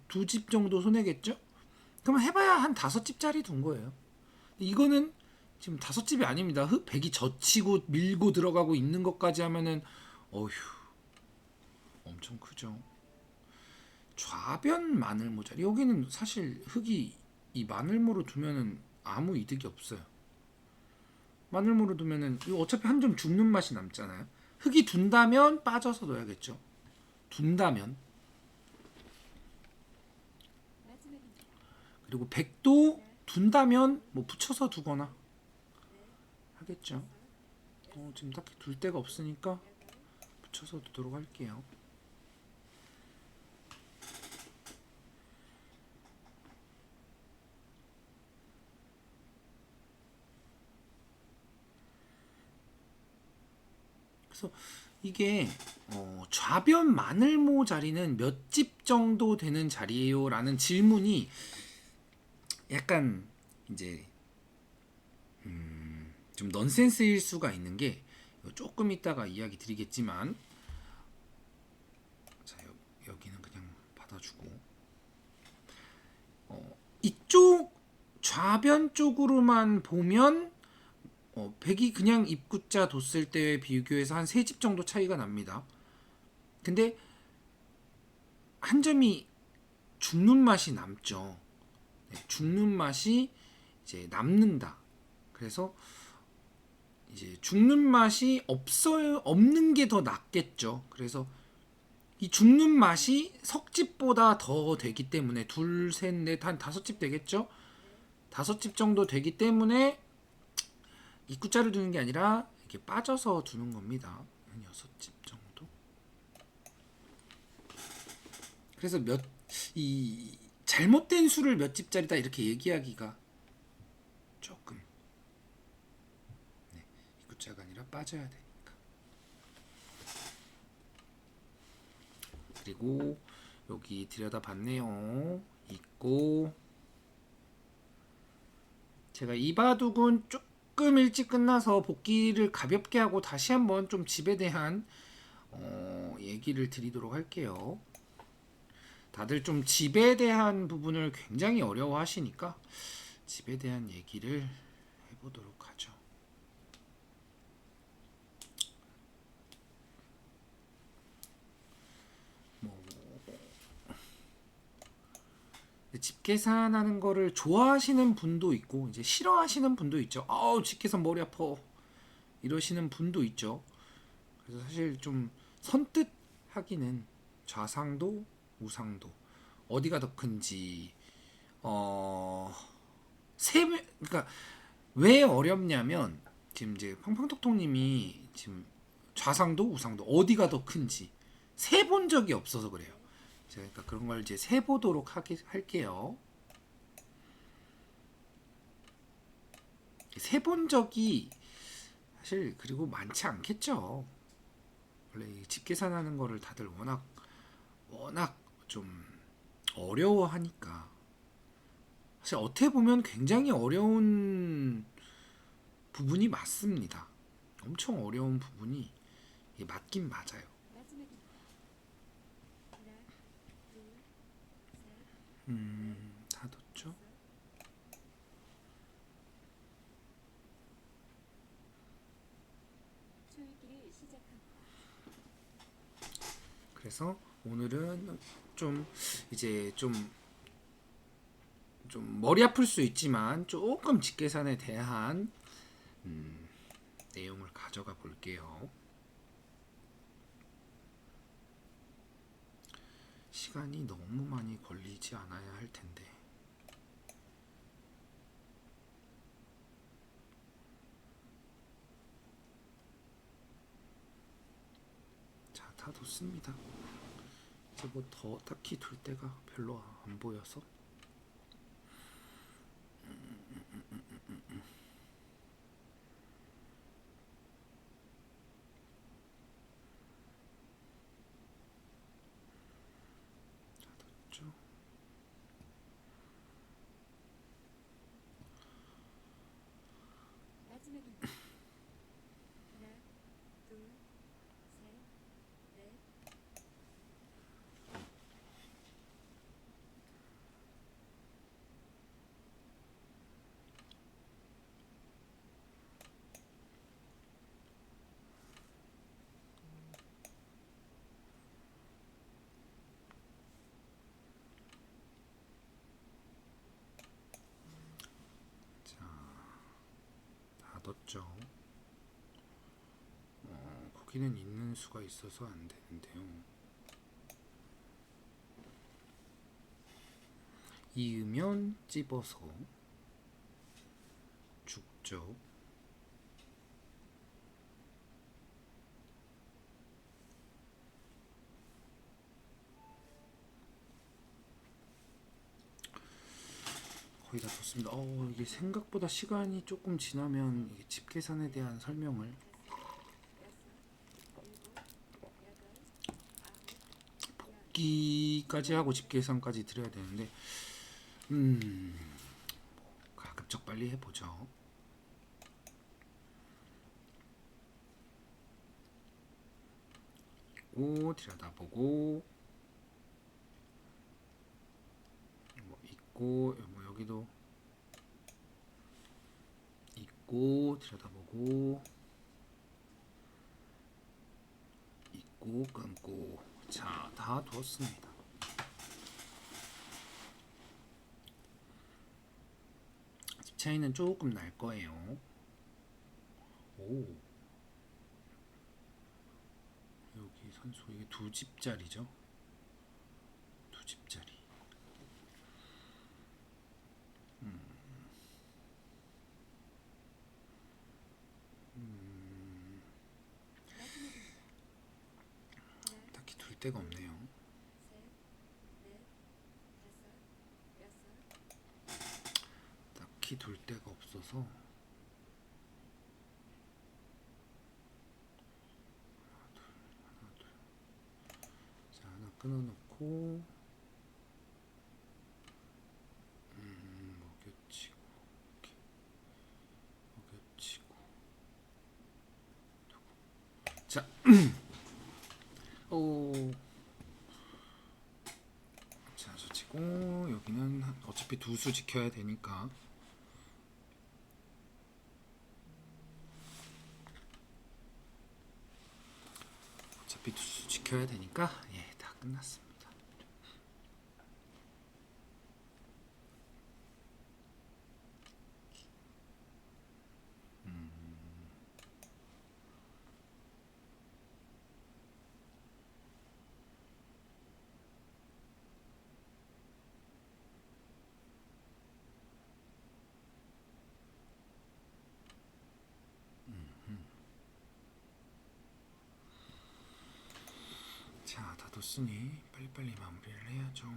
두 집 정도 손해겠죠? 그럼 해봐야 한 다섯 집짜리 둔 거예요. 이거는 지금 다섯 집이 아닙니다. 백이 젖히고 밀고 들어가고 있는 것까지 하면은 어휴 엄청 크죠. 좌변 마늘모자리 여기는 사실 흙이 이 마늘모로 두면은 아무 이득이 없어요. 마늘모로 두면은 이거 어차피 한 점 죽는 맛이 남잖아요. 흙이 둔다면 빠져서 넣어야겠죠. 둔다면. 그리고 백도 둔다면 뭐 붙여서 두거나 하겠죠. 지금 딱히 둘 데가 없으니까 붙여서 두도록 할게요. 그래서 이게 좌변 마늘모 자리는 몇 집 정도 되는 자리예요? 라는 질문이 약간 이제 좀 넌센스일 수가 있는 게 조금 이따가 이야기 드리겠지만 자, 여기는 그냥 받아주고 이쪽 좌변 쪽으로만 보면 백이 그냥 입구자 뒀을 때에 비교해서 한 3집 정도 차이가 납니다. 근데 한 점이 죽는 맛이 남죠. 네, 죽는 맛이 이제 남는다. 그래서 이제 죽는 맛이 없어요. 없는 게 더 낫겠죠. 그래서 이 죽는 맛이 석집보다 더 되기 때문에 둘, 셋, 넷, 한 5집 되겠죠? 5집 정도 되기 때문에 입구자를 두는 게 아니라 이렇게 빠져서 두는 겁니다. 한 6집 정도. 그래서 이 잘못된 수를 몇 집짜리다 이렇게 얘기하기가 조금 입구자가 아니라 빠져야 되니까. 그리고 여기 들여다봤네요. 있고 제가 이 바둑은 조금 일찍 끝나서 복기를 가볍게 하고 다시 한번 좀 집에 대한 얘기를 드리도록 할게요. 다들 좀 집에 대한 부분을 굉장히 어려워하시니까 집에 대한 얘기를 해보도록 하죠. 집 계산하는 거를 좋아하시는 분도 있고 이제 싫어하시는 분도 있죠. 아우 집 계산 머리 아파 이러시는 분도 있죠. 그래서 사실 좀 선뜻 하기는 좌상도 우상도 어디가 더 큰지 그러니까 왜 어렵냐면 지금 이제 팡팡톡톡님이 지금 좌상도 우상도 어디가 더 큰지 세 본 적이 없어서 그래요. 제가 그러니까 그런 걸 이제 세 보도록 할게요. 세 본 적이 사실 그리고 많지 않겠죠. 원래 집 계산하는 거를 다들 워낙 좀 어려워하니까 사실 어떻게 보면 굉장히 어려운 부분이 맞습니다. 엄청 어려운 부분이 맞긴 맞아요. 다 뒀죠. 그래서 오늘은 좀 이제 좀 머리 아플 수 있지만 조금 직계산에 대한 내용을 가져가 볼게요. 시간이 너무 많이 걸리지 않아야 할 텐데. 자, 다 뒀습니다. 이제 뭐 더 딱히 둘 데가 별로 안 보여서. 자, 뒀죠. 다 뒀죠. 거기는 있는 수가 있어서 안 되는데요. 이으면 찝어서 죽죠. 거의 다 뒀습니다. 이게 생각보다 시간이 조금 지나면 이게 집 계산에 대한 설명을 복기까지 하고 집 계산까지 드려야 되는데 가급적 빨리 해보죠. 있고 들여다보고 뭐 있고 뭐 여기도 있고 들여다보고 있고 끊고 자, 다 두었습니다. 집 차이는 조금 날 거예요. 오, 여기 산소 이게 두 집짜리죠? 두 집짜리. 딱히 둘 데가 없네요. 딱히 둘 데가 없어서 자, 하나 끊어놓고 먹여치고 이렇게 먹여치고 자, 오, 자, 저 치고 여기는 어차피 두 수 지켜야 되니까 어차피 두 수 지켜야 되니까 예, 다 끝났습니다. 자, 다 뒀으니 빨리빨리 마무리를 해야죠.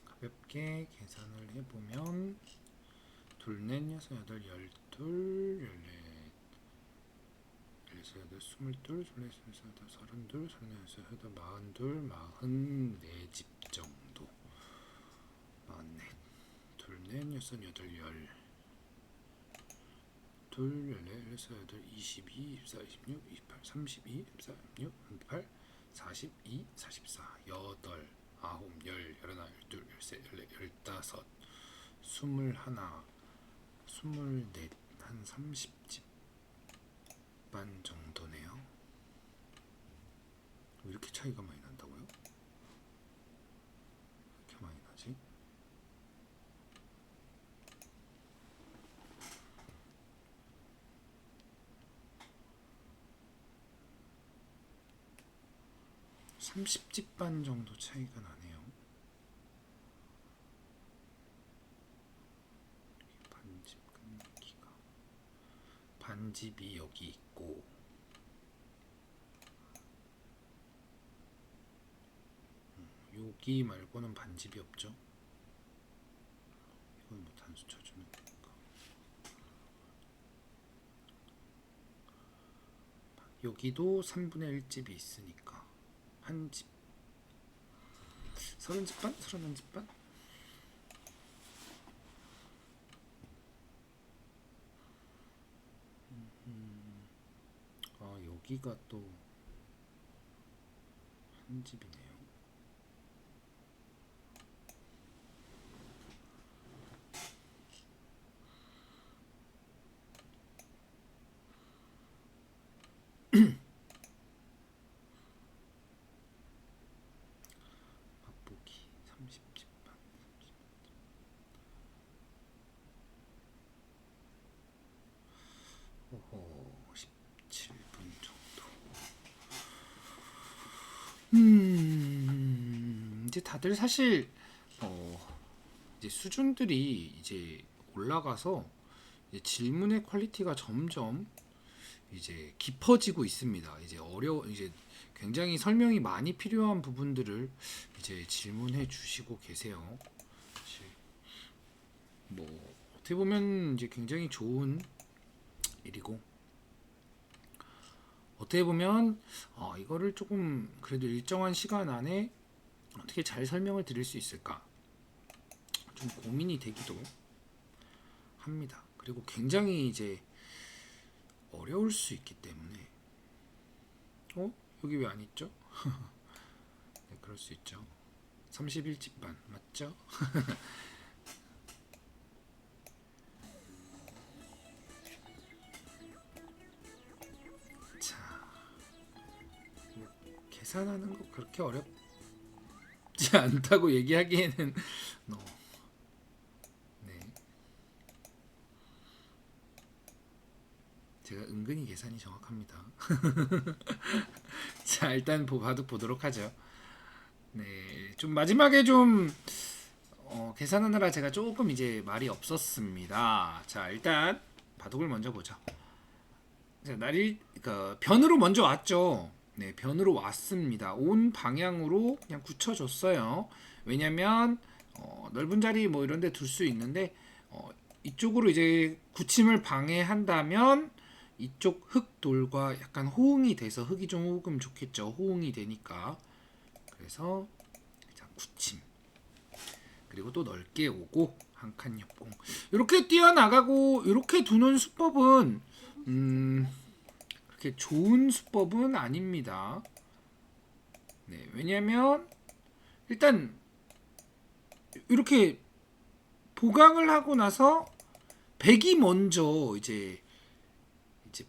가볍게 계산을 해보면 둘, 넷, 여섯, 여덟, 열둘, 열넷, 열여섯, 여덟, 스물둘, 스물넷, 스물여섯, 서른둘, 서른넷, 서른여덟, 마흔둘, 마흔네 집 정도. 마흔넷, 둘, 넷, 여섯, 여덟, 열, 둘, 열넷, 열여섯, 여덟, 22, 24, 26, 28, 32, 34, 36, 38, 42, 44, 여덟, 아홉, 열, 열하나, 열둘, 열셋, 열넷, 열다섯, 스물하나, 스물넷, 한 30집 반 정도네요. 왜 이렇게 차이가 많이 난다고요? 왜 이렇게 많이 나지? 삼십 집 반 정도 차이가 나네요. 반집 끊기가 반집이 여기 있고 여기 말고는 반집이 없죠. 이건 뭐 단수 쳐주면 되니까. 여기도 3분의 1집이 있으니까 한 집. 30집 반? 31집 반? 아, 여기가 또 한 집이네요. 맛보기 30집 반. 오호, 17분 정도. 이제 다들 사실 이제 수준들이 이제 올라가서 이제 질문의 퀄리티가 점점 이제 깊어지고 있습니다. 이제 굉장히 설명이 많이 필요한 부분들을 이제 질문해 주시고 계세요. 사실 뭐 어떻게 보면 이제 굉장히 좋은 일이고 어떻게 보면 이거를 조금 그래도 일정한 시간 안에 어떻게 잘 설명을 드릴 수 있을까 좀 고민이 되기도 합니다. 그리고 굉장히 이제 어려울 수 있기 때문에 여기 왜 안 있죠? 네, 그럴 수 있죠. 31집 반 맞죠? 계산하는 거 그렇게 어렵지 않다고 얘기하기에는 네. 제가 은근히 계산이 정확합니다. 자, 일단 바둑 보도록 하죠. 네, 좀 마지막에 좀 계산하느라 제가 조금 이제 말이 없었습니다. 자, 일단 바둑을 먼저 보죠. 자, 그러니까 변으로 먼저 왔죠. 네, 변으로 왔습니다. 온 방향으로 그냥 굳혀줬어요. 왜냐면 넓은 자리 뭐 이런 데 둘 수 있는데 이쪽으로 이제 굳힘을 방해한다면 이쪽 흙 돌과 약간 호응이 돼서 흙이 조금 좋겠죠. 호응이 되니까. 그래서 자, 굳힘. 그리고 또 넓게 오고 한 칸 옆공. 이렇게 뛰어나가고 이렇게 두는 수법은 그렇게 좋은 수법은 아닙니다. 네, 왜냐면 일단 이렇게 보강을 하고 나서 백이 먼저 이제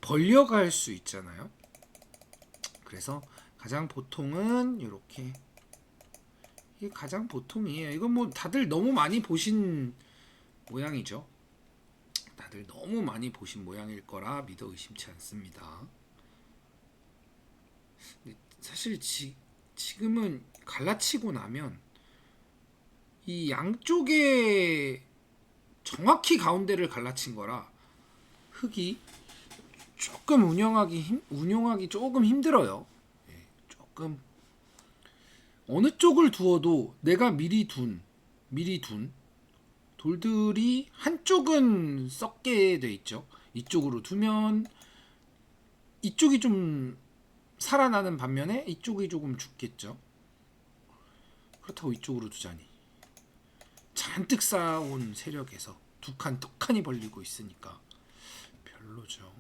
벌려갈 수 있잖아요. 그래서 가장 보통은 이렇게, 이게 가장 보통이에요. 이건 뭐 다들 너무 많이 보신 모양이죠. 다들 너무 많이 보신 모양일 거라 믿어 의심치 않습니다. 사실 지금은 갈라치고 나면 이 양쪽에 정확히 가운데를 갈라친 거라 흙이 조금 운용하기 조금 힘들어요. 예, 조금 어느 쪽을 두어도 내가 미리 둔 돌들이 한쪽은 썩게 돼 있죠. 이쪽으로 두면 이쪽이 좀 살아나는 반면에 이쪽이 조금 죽겠죠. 그렇다고 이쪽으로 두자니 잔뜩 쌓아온 세력에서 두 칸이 벌리고 있으니까 별로죠.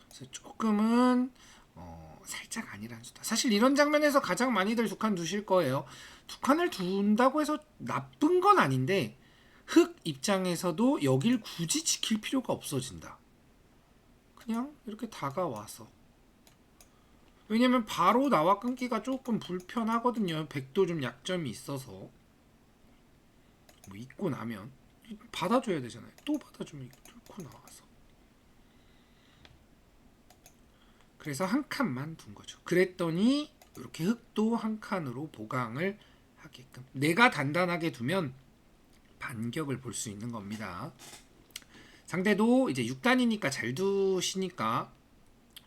그래서 조금은 살짝 아니란 수다. 사실 이런 장면에서 가장 많이들 두 칸 두실 거예요. 두 칸을 둔다고 해서 나쁜 건 아닌데 흙 입장에서도 여길 굳이 지킬 필요가 없어진다. 그냥 이렇게 다가와서, 왜냐면 바로 나와 끊기가 조금 불편하거든요. 백도 좀 약점이 있어서 뭐 있고 나면 받아줘야 되잖아요. 또 받아주면 뚫고 나와서. 그래서 한 칸만 둔 거죠. 그랬더니 이렇게 흙도 한 칸으로 보강을 하게끔, 내가 단단하게 두면 반격을 볼 수 있는 겁니다. 상대도 이제 6단이니까 잘 두시니까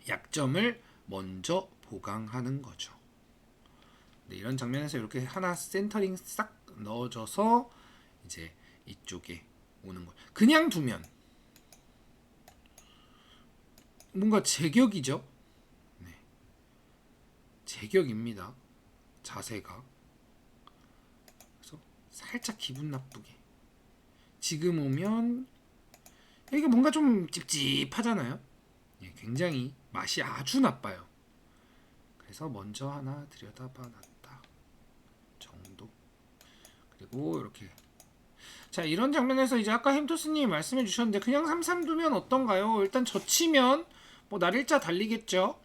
약점을 먼저 보강하는 거죠. 네, 이런 장면에서 이렇게 하나 센터링 싹 넣어줘서 이제 이쪽에 오는 거. 그냥 두면 뭔가 제격이죠. 네, 제격입니다. 자세가. 그래서 살짝 기분 나쁘게. 지금 오면 이게 뭔가 좀 찝찝하잖아요. 예, 굉장히 맛이 아주 나빠요. 그래서 먼저 하나 들여다봐 놨다 정도. 그리고 이렇게, 자, 이런 장면에서 이제 아까 햄토스님이 말씀해 주셨는데 그냥 3-3 두면 어떤가요? 일단 젖히면 뭐 날일자 달리겠죠.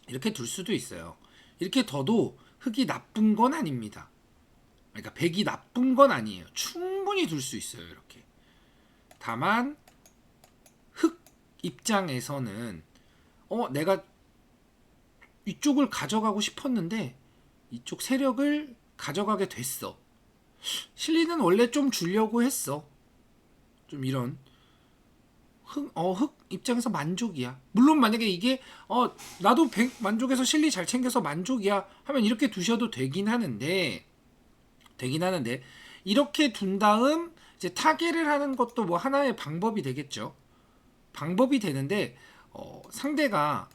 이렇게 둘 수도 있어요. 이렇게 둬도 흙이 나쁜 건 아닙니다. 그러니까 백이 나쁜 건 아니에요. 충분히 둘 수 있어요. 이렇게. 다만 흙 입장에서는 내가 이쪽을 가져가고 싶었는데 이쪽 세력을 가져가게 됐어. 실리는 원래 좀 주려고 했어. 좀 이런 흙 입장에서 만족이야. 물론 만약에 이게 나도 100 만족해서 실리 잘 챙겨서 만족이야 하면 이렇게 두셔도 되긴 하는데 이렇게 둔 다음 이제 타개를 하는 것도 뭐 하나의 방법이 되겠죠. 방법이 되는데 상대가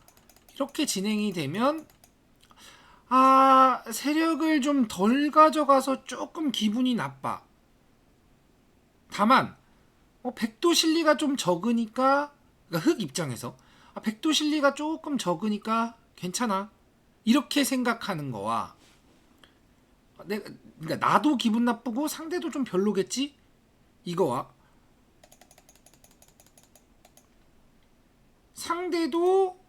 이렇게 진행이 되면 세력을 좀 덜 가져가서 조금 기분이 나빠. 다만 백도 실리가 좀 적으니까, 그러니까 흙 입장에서 백도 실리가 조금 적으니까 괜찮아, 이렇게 생각하는 거와 그러니까 나도 기분 나쁘고 상대도 좀 별로겠지, 이거와 상대도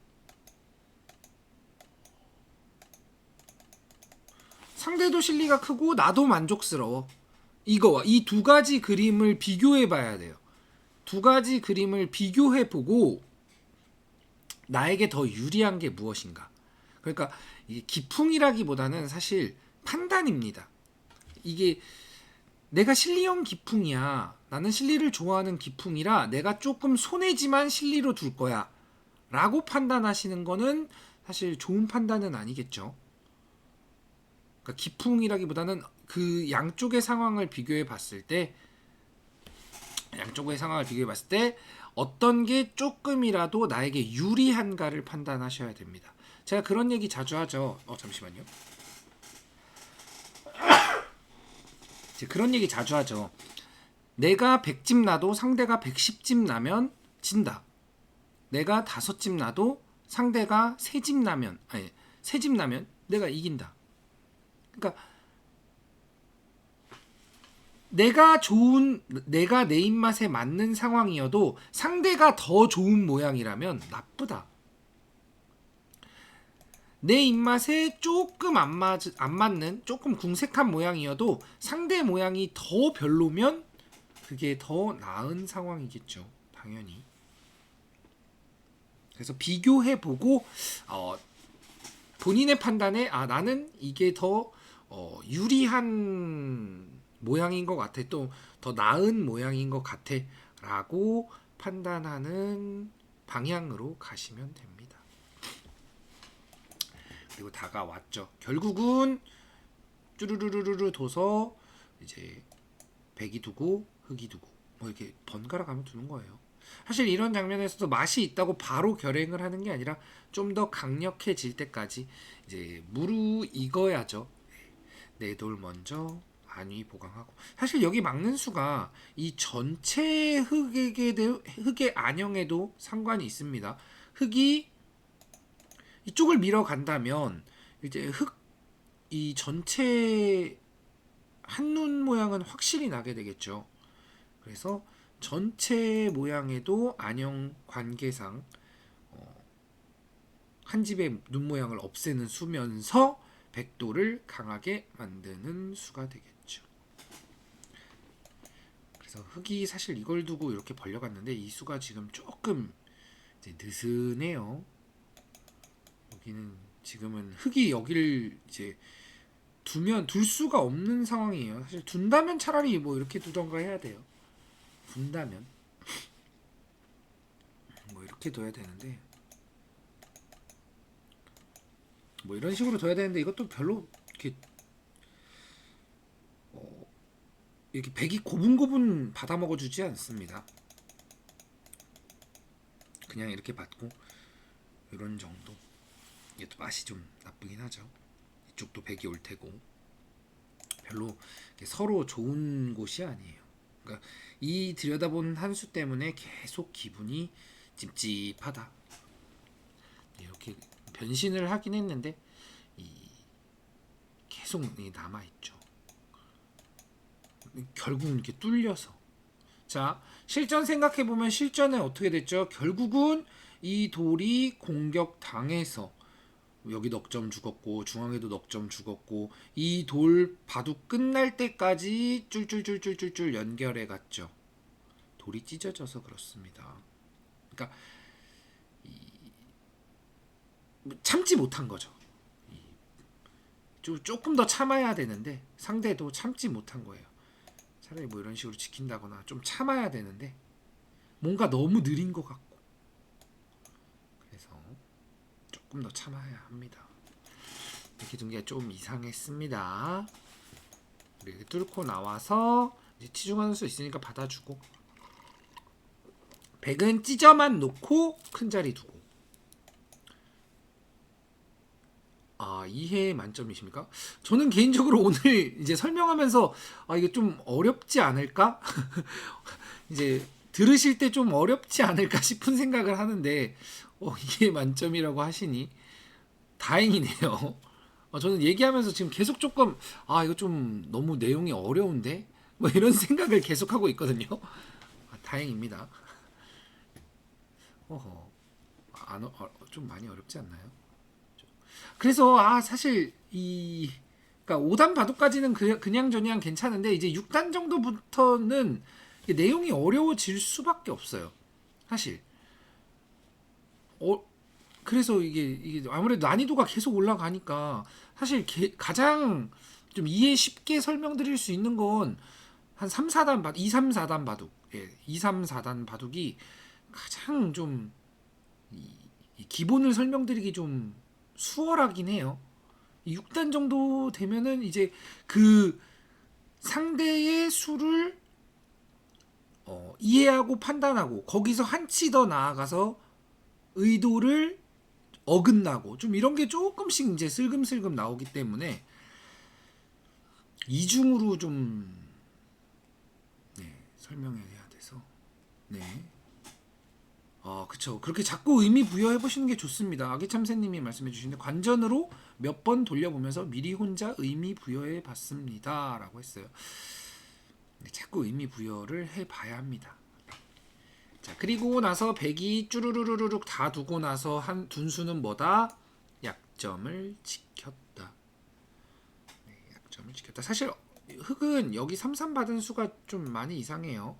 상대도 실리가 크고 나도 만족스러워. 이거와 이 두 가지 그림을 비교해 봐야 돼요. 두 가지 그림을 비교해 보고 나에게 더 유리한 게 무엇인가. 그러니까 이게 기풍이라기보다는 사실 판단입니다. 이게 내가 실리형 기풍이야. 나는 실리를 좋아하는 기풍이라 내가 조금 손해지만 실리로 둘 거야. 라고 판단하시는 거는 사실 좋은 판단은 아니겠죠. 그러니까 기풍이라기보다는 그 양쪽의 상황을 비교해 봤을 때 어떤 게 조금이라도 나에게 유리한가를 판단하셔야 됩니다. 제가 그런 얘기 자주 하죠. 잠시만요. 제가 그런 얘기 자주 하죠. 내가 100집 나도 상대가 110집 나면 진다. 내가 5집 나도 상대가 3집 나면 3집 나면 내가 이긴다. 그러니까 내가 내 입맛에 맞는 상황이어도 상대가 더 좋은 모양이라면 나쁘다. 내 입맛에 조금 안 맞는 조금 궁색한 모양이어도 상대 모양이 더 별로면 그게 더 나은 상황이겠죠. 당연히. 그래서 비교해보고 본인의 판단에 나는 이게 더 유리한 모양인 것 같아. 또 더 나은 모양인 것 같아. 라고 판단하는 방향으로 가시면 됩니다. 그리고 다가왔죠. 결국은 쭈루루루루 둬서 이제 백이 두고 흑이 두고 뭐 이렇게 번갈아 가면 두는 거예요. 사실 이런 장면에서도 맛이 있다고 바로 결행을 하는 게 아니라 좀 더 강력해질 때까지 이제 무르익어야죠. 네 돌 먼저 안위 보강하고. 사실 여기 막는 수가 이 전체 흑의 안형에도 상관이 있습니다. 흑이 이쪽을 밀어간다면 이제 이 전체 한눈 모양은 확실히 나게 되겠죠. 그래서 전체 모양에도 안형 관계상 한 집의 눈 모양을 없애는 수면서 백도를 강하게 만드는 수가 되겠죠. 그래서 흑이 사실 이걸 두고 이렇게 벌려갔는데 이 수가 지금 조금 이제 느슨해요. 여기는 지금은 흑이 여기를 이제 둘 수가 없는 상황이에요. 사실 둔다면 차라리 뭐 이렇게 두던가 해야 돼요. 둔다면 뭐 이렇게 둬야 되는데 뭐 이런 식으로 둬야 되는데 이것도 별로 이렇게 백이 고분고분 받아 먹어주지 않습니다. 그냥 이렇게 받고 이런 정도. 이게 또 맛이 좀 나쁘긴 하죠. 이쪽도 백이 올 테고 별로 서로 좋은 곳이 아니에요. 그러니까 이 들여다본 한 수 때문에 계속 기분이 찝찝하다. 이렇게 변신을 하긴 했는데 계속 남아 있죠. 결국은 이렇게 뚫려서. 자, 실전 생각해 보면 실전은 어떻게 됐죠? 결국은 이 돌이 공격 당해서 여기 넉점 죽었고 중앙에도 넉점 죽었고 이 돌 바둑 끝날 때까지 쫄쫄쫄쫄쫄 연결해 갔죠. 돌이 찢어져서 그렇습니다. 그러니까 참지 못한 거죠. 조금 더 참아야 되는데 상대도 참지 못한 거예요. 차라리 뭐 이런 식으로 지킨다거나 좀 참아야 되는데 뭔가 너무 느린 것 같고 그래서 조금 더 참아야 합니다. 이렇게 둔 게 좀 이상했습니다. 이렇게 뚫고 나와서 이제 치중하는 수 있으니까 받아주고 백은 찢어만 놓고 큰 자리 두고. 이해 만점이십니까? 저는 개인적으로 오늘 이제 설명하면서 이게 좀 어렵지 않을까? 이제 들으실 때 좀 어렵지 않을까 싶은 생각을 하는데 이해 만점이라고 하시니 다행이네요. 저는 얘기하면서 지금 계속 조금 이거 좀 너무 내용이 어려운데 뭐 이런 생각을 계속 하고 있거든요. 다행입니다. 좀 많이 어렵지 않나요? 그래서 사실 이 그러니까 5단 바둑까지는 그냥 저냥 괜찮은데 이제 6단 정도부터는 내용이 어려워질 수밖에 없어요. 사실. 어, 그래서 이게 아무래도 난이도가 계속 올라가니까 사실 가장 좀 이해 쉽게 설명드릴 수 있는 건 한 3, 4단 바둑, 2, 3, 4단 바둑. 예, 2, 3, 4단 바둑이 가장 좀 이 기본을 설명드리기 좀 수월하긴 해요. 6단 정도 되면은 이제 그 상대의 수를 이해하고 판단하고 거기서 한 치 더 나아가서 의도를 어긋나고 좀 이런 게 조금씩 이제 슬금슬금 나오기 때문에 이중으로 좀 설명해야 돼서 네. 그쵸. 그렇게 자꾸 의미 부여해 보시는 게 좋습니다. 아기참새님이 말씀해 주시는데 관전으로 몇 번 돌려보면서 미리 혼자 의미 부여해 봤습니다라고 했어요. 자꾸 의미 부여를 해 봐야 합니다. 자, 그리고 나서 백이 쭈루루루룩 다 두고 나서 한 둔수는 뭐다? 약점을 지켰다. 네, 약점을 지켰다. 사실 흑은 여기 3-3 받은 수가 좀 많이 이상해요.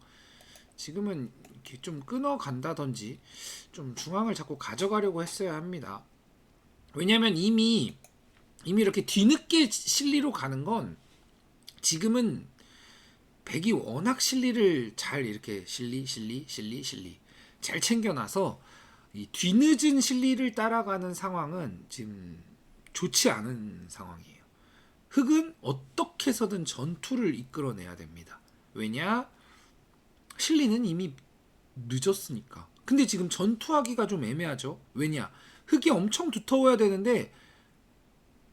지금은 이렇게 좀 끊어간다든지 좀 중앙을 자꾸 가져가려고 했어야 합니다. 왜냐하면 이미 이렇게 뒤늦게 실리로 가는 건 지금은 백이 워낙 실리를 잘 이렇게 실리 잘 챙겨놔서 이 뒤늦은 실리를 따라가는 상황은 지금 좋지 않은 상황이에요. 흑은 어떻게 해서든 전투를 이끌어내야 됩니다. 왜냐? 실리는 이미 늦었으니까. 근데 지금 전투하기가 좀 애매하죠. 왜냐? 흙이 엄청 두터워야 되는데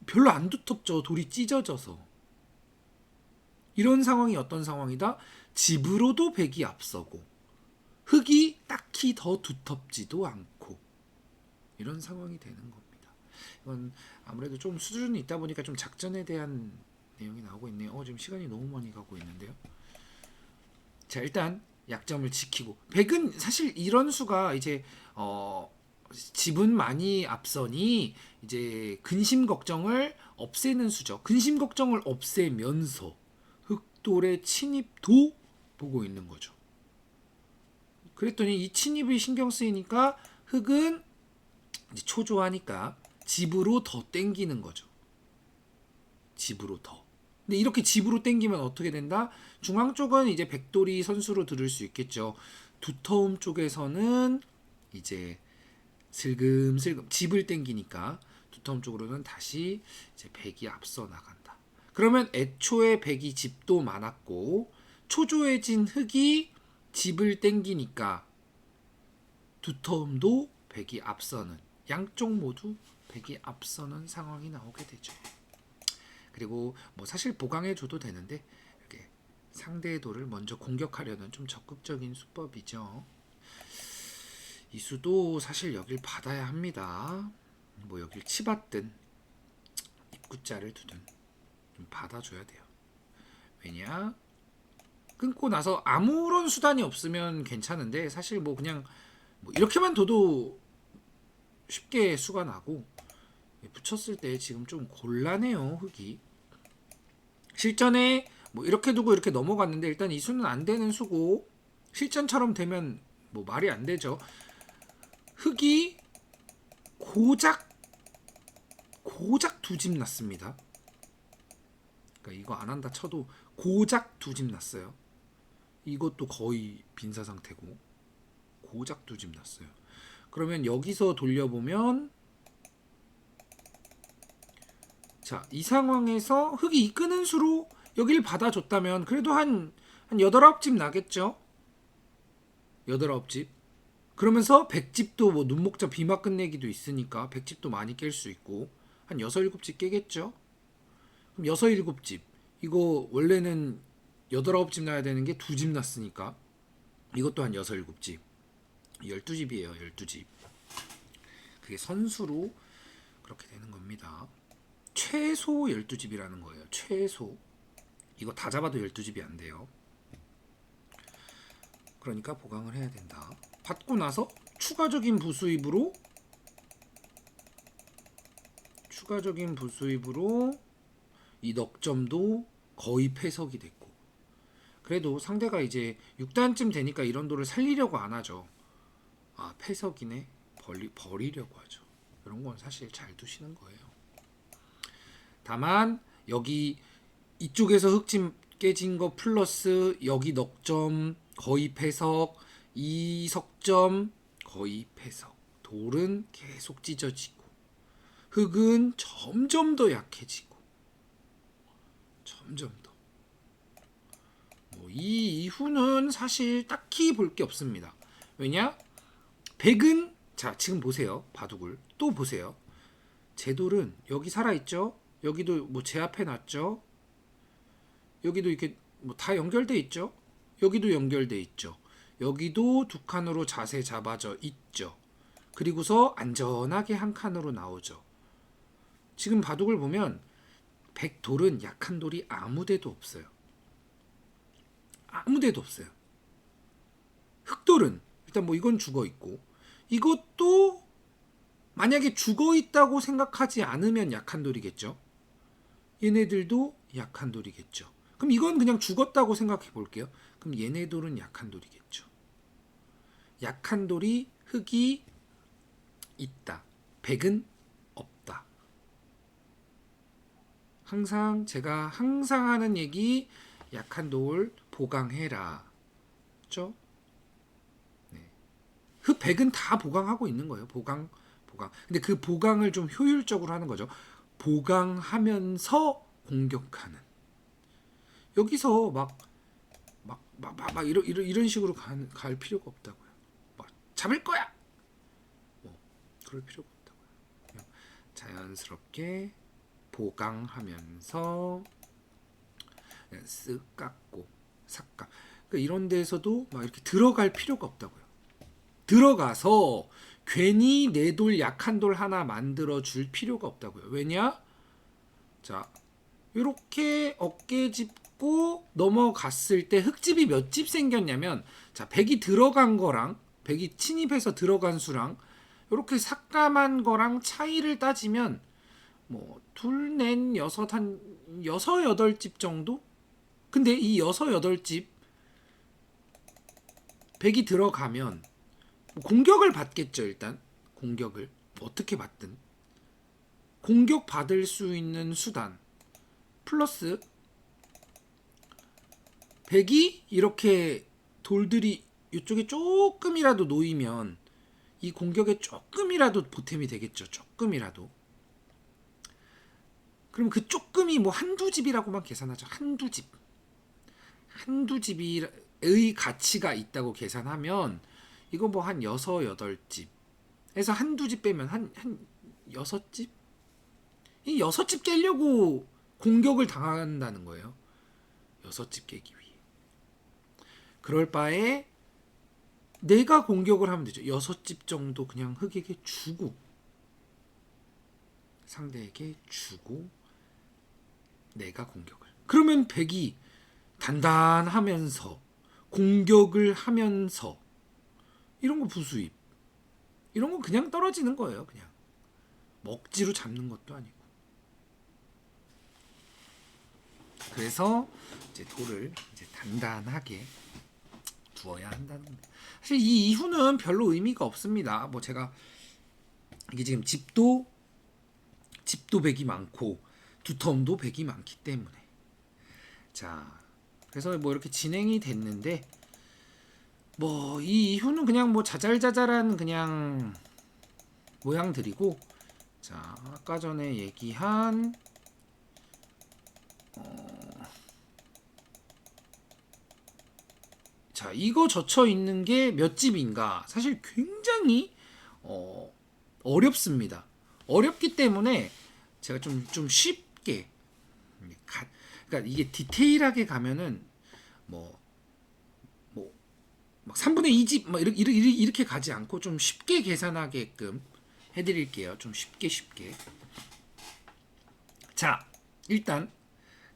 별로 안 두텁죠. 돌이 찢어져서. 이런 상황이 어떤 상황이다? 집으로도 백이 앞서고 흙이 딱히 더 두텁지도 않고 이런 상황이 되는 겁니다. 이건 아무래도 좀 수준이 있다 보니까 좀 작전에 대한 내용이 나오고 있네요. 지금 시간이 너무 많이 가고 있는데요. 자, 일단 약점을 지키고 백은 사실 이런 수가 이제 집은 많이 앞서니 이제 근심 걱정을 없애는 수죠. 근심 걱정을 없애면서 흑돌의 침입도 보고 있는 거죠. 그랬더니 이 침입이 신경 쓰이니까 흑은 이제 초조하니까 집으로 더 땡기는 거죠. 집으로 더. 근데 이렇게 집으로 땡기면 어떻게 된다? 중앙 쪽은 이제 백돌이 선수로 들을 수 있겠죠. 두터움 쪽에서는 이제 슬금슬금 집을 땡기니까 두터움 쪽으로는 다시 이제 백이 앞서 나간다. 그러면 애초에 백이 집도 많았고 초조해진 흑이 집을 땡기니까 두터움도 백이 앞서는 양쪽 모두 백이 앞서는 상황이 나오게 되죠. 그리고 뭐 사실 보강해 줘도 되는데 이렇게 상대의 돌을 먼저 공격하려는 좀 적극적인 수법이죠. 이 수도 사실 여길 받아야 합니다. 뭐 여길 치받든 입구자를 두든 좀 받아줘야 돼요. 왜냐? 끊고 나서 아무런 수단이 없으면 괜찮은데 사실 뭐 그냥 뭐 이렇게만 둬도 쉽게 수가 나고 붙였을 때 지금 좀 곤란해요. 흑이 실전에 뭐 이렇게 두고 이렇게 넘어갔는데 일단 이 수는 안 되는 수고 실전처럼 되면 뭐 말이 안 되죠. 흑이 고작 두 집 났습니다. 그러니까 이거 안 한다 쳐도 고작 두 집 났어요. 이것도 거의 빈사 상태고 고작 두 집 났어요. 그러면 여기서 돌려보면 자, 이 상황에서 흑이 이끄는 수로 여기를 받아줬다면 그래도 한 8, 9집 나겠죠? 8, 9집. 그러면서 100집도 뭐 눈목자 비막 끝내기도 있으니까 100집도 많이 깰 수 있고 한 6, 7집 깨겠죠? 그럼 6, 7집. 이거 원래는 8, 9집 나야 되는 게 2집 났으니까 이것도 한 6, 7집. 12집이에요. 12집. 그게 선수로 그렇게 되는 겁니다. 최소 12집이라는 거예요. 최소. 이거 다 잡아도 12집이 안 돼요. 그러니까 보강을 해야 된다. 받고 나서 추가적인 부수입으로 이 넉점도 거의 패석이 됐고, 그래도 상대가 이제 6단쯤 되니까 이런 돌을 살리려고 안 하죠. 아, 패석이네. 버리려고 하죠. 이런 건 사실 잘 두시는 거예요. 다만 여기 이쪽에서 흑집 깨진 거 플러스 여기 넉점 거의 패석, 이 석점 거의 패석. 돌은 계속 찢어지고 흑은 점점 더 약해지고 점점 더. 이 이후는 사실 딱히 볼 게 없습니다. 왜냐? 백은 자 지금 보세요. 바둑을 또 보세요. 제 돌은 여기 살아있죠. 여기도 뭐 제 앞에 놨죠. 여기도 이렇게 뭐 다 연결돼 있죠. 여기도 연결돼 있죠. 여기도 두 칸으로 자세 잡아져 있죠. 그리고서 안전하게 한 칸으로 나오죠. 지금 바둑을 보면 백돌은 약한 돌이 아무데도 없어요. 아무데도 없어요. 흑돌은 일단 뭐 이건 죽어 있고, 이것도 만약에 죽어 있다고 생각하지 않으면 약한 돌이겠죠. 얘네들도 약한 돌이겠죠. 그럼 이건 그냥 죽었다고 생각해 볼게요. 그럼 얘네들은 약한 돌이겠죠. 약한 돌이 흑이 있다. 백은 없다. 항상 제가 항상 하는 얘기, 약한 돌 보강해라. 그렇죠? 네. 흑 백은 다 보강하고 있는 거예요. 보강. 근데 그 보강을 좀 효율적으로 하는 거죠. 보강하면서 공격하는. 여기서 막 이런 식으로 갈 필요가 없다고요. 막 잡을 거야. 뭐 그럴 필요가 없다고요. 그냥 자연스럽게 보강하면서 쓱 깎고 삭감. 그러니까 이런 데서도 막 이렇게 들어갈 필요가 없다고요. 들어가서 괜히 내 돌 약한 돌 하나 만들어 줄 필요가 없다고요. 왜냐? 자, 이렇게 어깨 짚고 넘어갔을 때 흑집이 몇 집 생겼냐면, 자, 백이 들어간 거랑 백이 침입해서 들어간 수랑 이렇게 삭감한 거랑 차이를 따지면 뭐 둘, 넷, 여섯, 한 여섯, 여덟 집 정도? 근데 이 여섯, 여덟 집 백이 들어가면 공격을 받겠죠. 일단 공격을 어떻게 받든 공격 받을 수 있는 수단 플러스 백이 이렇게 돌들이 이쪽에 조금이라도 놓이면 이 공격에 조금이라도 보탬이 되겠죠. 조금이라도. 그럼 그 조금이 뭐 한두 집이라고만 계산하죠. 한두 집의 가치가 있다고 계산하면 이거 뭐 한 여섯, 여덟 집에서 한두 집 빼면 한 여섯 집? 이 여섯 집 깨려고 공격을 당한다는 거예요. 여섯 집 깨기 위해. 그럴 바에 내가 공격을 하면 되죠. 여섯 집 정도 그냥 흑에게 주고, 상대에게 주고 내가 공격을. 그러면 백이 단단하면서 공격을 하면서 이런 거 부수입. 이런 거 그냥 떨어지는 거예요. 그냥 먹지로 잡는 것도 아니고. 그래서 이제 돌을 이제 단단하게 두어야 한다는 겁니다. 사실 이 이후는 별로 의미가 없습니다. 뭐 제가 이게 지금 집도 백이 많고 두텀도 백이 많기 때문에. 자, 그래서 뭐 이렇게 진행이 됐는데, 뭐 이 이후는 그냥 뭐 자잘자잘한 그냥 모양들이고, 자, 아까 전에 얘기한 자, 이거 젖혀 있는 게 몇 집인가? 사실 굉장히 어렵습니다. 어렵기 때문에 제가 좀 쉽게 그러니까 이게 디테일하게 가면은 막 3분의 2집 막 이렇게 가지 않고 좀 쉽게 계산하게끔 해드릴게요. 좀 쉽게. 자, 일단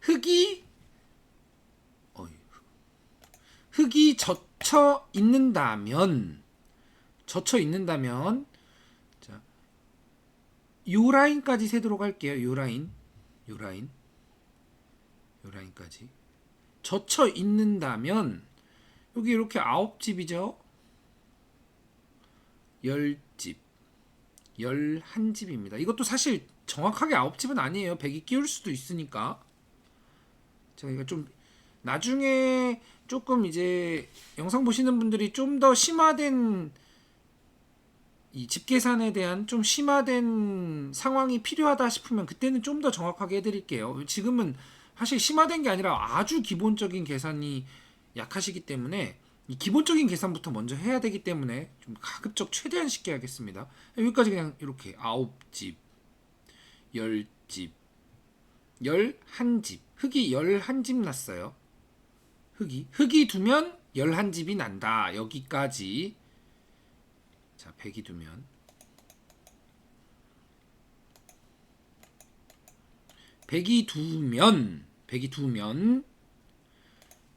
흑이 젖혀 있는다면 자, 요 라인까지 세도록 할게요. 요 라인. 요 라인까지 젖혀 있는다면 여기 이렇게 9집이죠. 10집, 11집입니다. 이것도 사실 정확하게 9집은 아니에요. 100이 끼울 수도 있으니까. 제가 이거 좀 나중에 조금 이제 영상 보시는 분들이 좀 더 심화된 이 집 계산에 대한 좀 심화된 상황이 필요하다 싶으면 그때는 좀 더 정확하게 해드릴게요. 지금은 사실 심화된 게 아니라 아주 기본적인 계산이 약하시기 때문에 이 기본적인 계산부터 먼저 해야 되기 때문에 좀 가급적 최대한 쉽게 하겠습니다. 여기까지 그냥 이렇게 9집, 10집, 11집, 흙이 11집 났어요. 흙이 두면 11집이 난다. 여기까지. 자, 100이 두면 100이 두면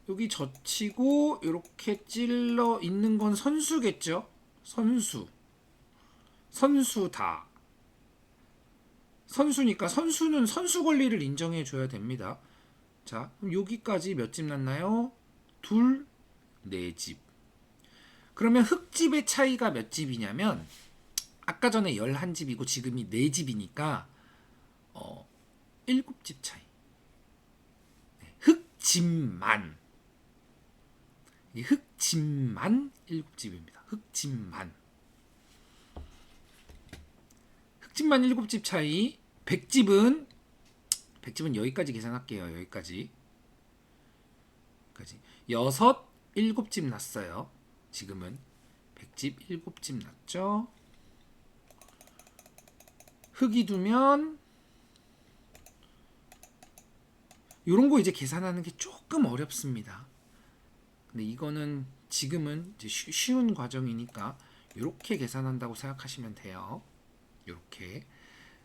여기 젖히고 이렇게 찔러 있는 건 선수겠죠? 선수다. 선수니까 선수는 선수 권리를 인정해 줘야 됩니다. 자, 그럼 여기까지 몇 집 났나요? 둘, 네 집. 그러면 흙집의 차이가 몇 집이냐면 아까 전에 11집이고 지금이 4집이니까 7집 차이. 흙집만 7집입니다. 흙집만 7집 차이. 100집은 여기까지 계산할게요. 여기까지 6, 7집 났어요. 지금은 100집 7집 났죠. 흙이 두면 이런 거 이제 계산하는 게 조금 어렵습니다. 근데 이거는 지금은 이제 쉬운 과정이니까 이렇게 계산한다고 생각하시면 돼요. 이렇게.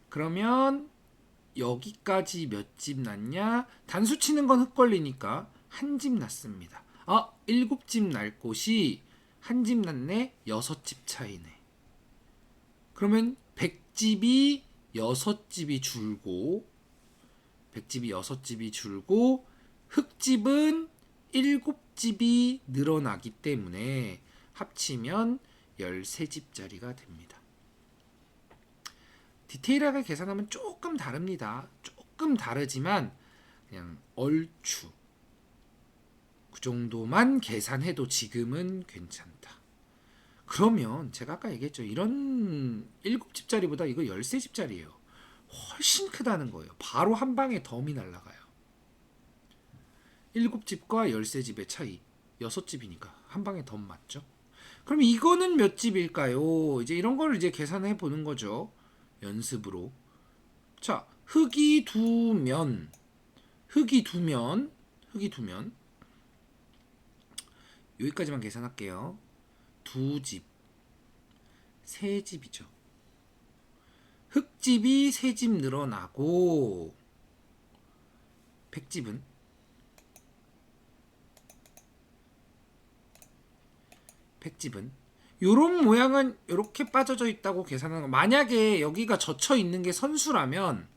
그러면 여기까지 몇 집 났냐? 단수 치는 건 흙걸리니까 한 집 났습니다. 7집 날 곳이 한 집 났네. 6집 차이네. 그러면 100집이 6집이 줄고 100집이 6집이 줄고 흙집은 7집이 늘어나기 때문에 합치면 13집짜리가 됩니다. 디테일하게 계산하면 조금 다릅니다. 조금 다르지만 그냥 얼추 그 정도만 계산해도 지금은 괜찮다. 그러면 제가 아까 얘기했죠. 이런 7집짜리보다 이거 13집짜리예요. 훨씬 크다는 거예요. 바로 한 방에 덤이 날아가요. 7집과 13집의 차이 6집이니까 한 방에 덤 맞죠? 그럼 이거는 몇 집일까요? 이제 이런 걸 이제 계산해 보는 거죠. 연습으로. 자, 흙이 두면 여기까지만 계산할게요. 2집, 3집이죠. 흙집이 3집 늘어나고 100집은 요런 모양은 이렇게 빠져져 있다고 계산하는 거. 만약에 여기가 젖혀 있는 게 선수라면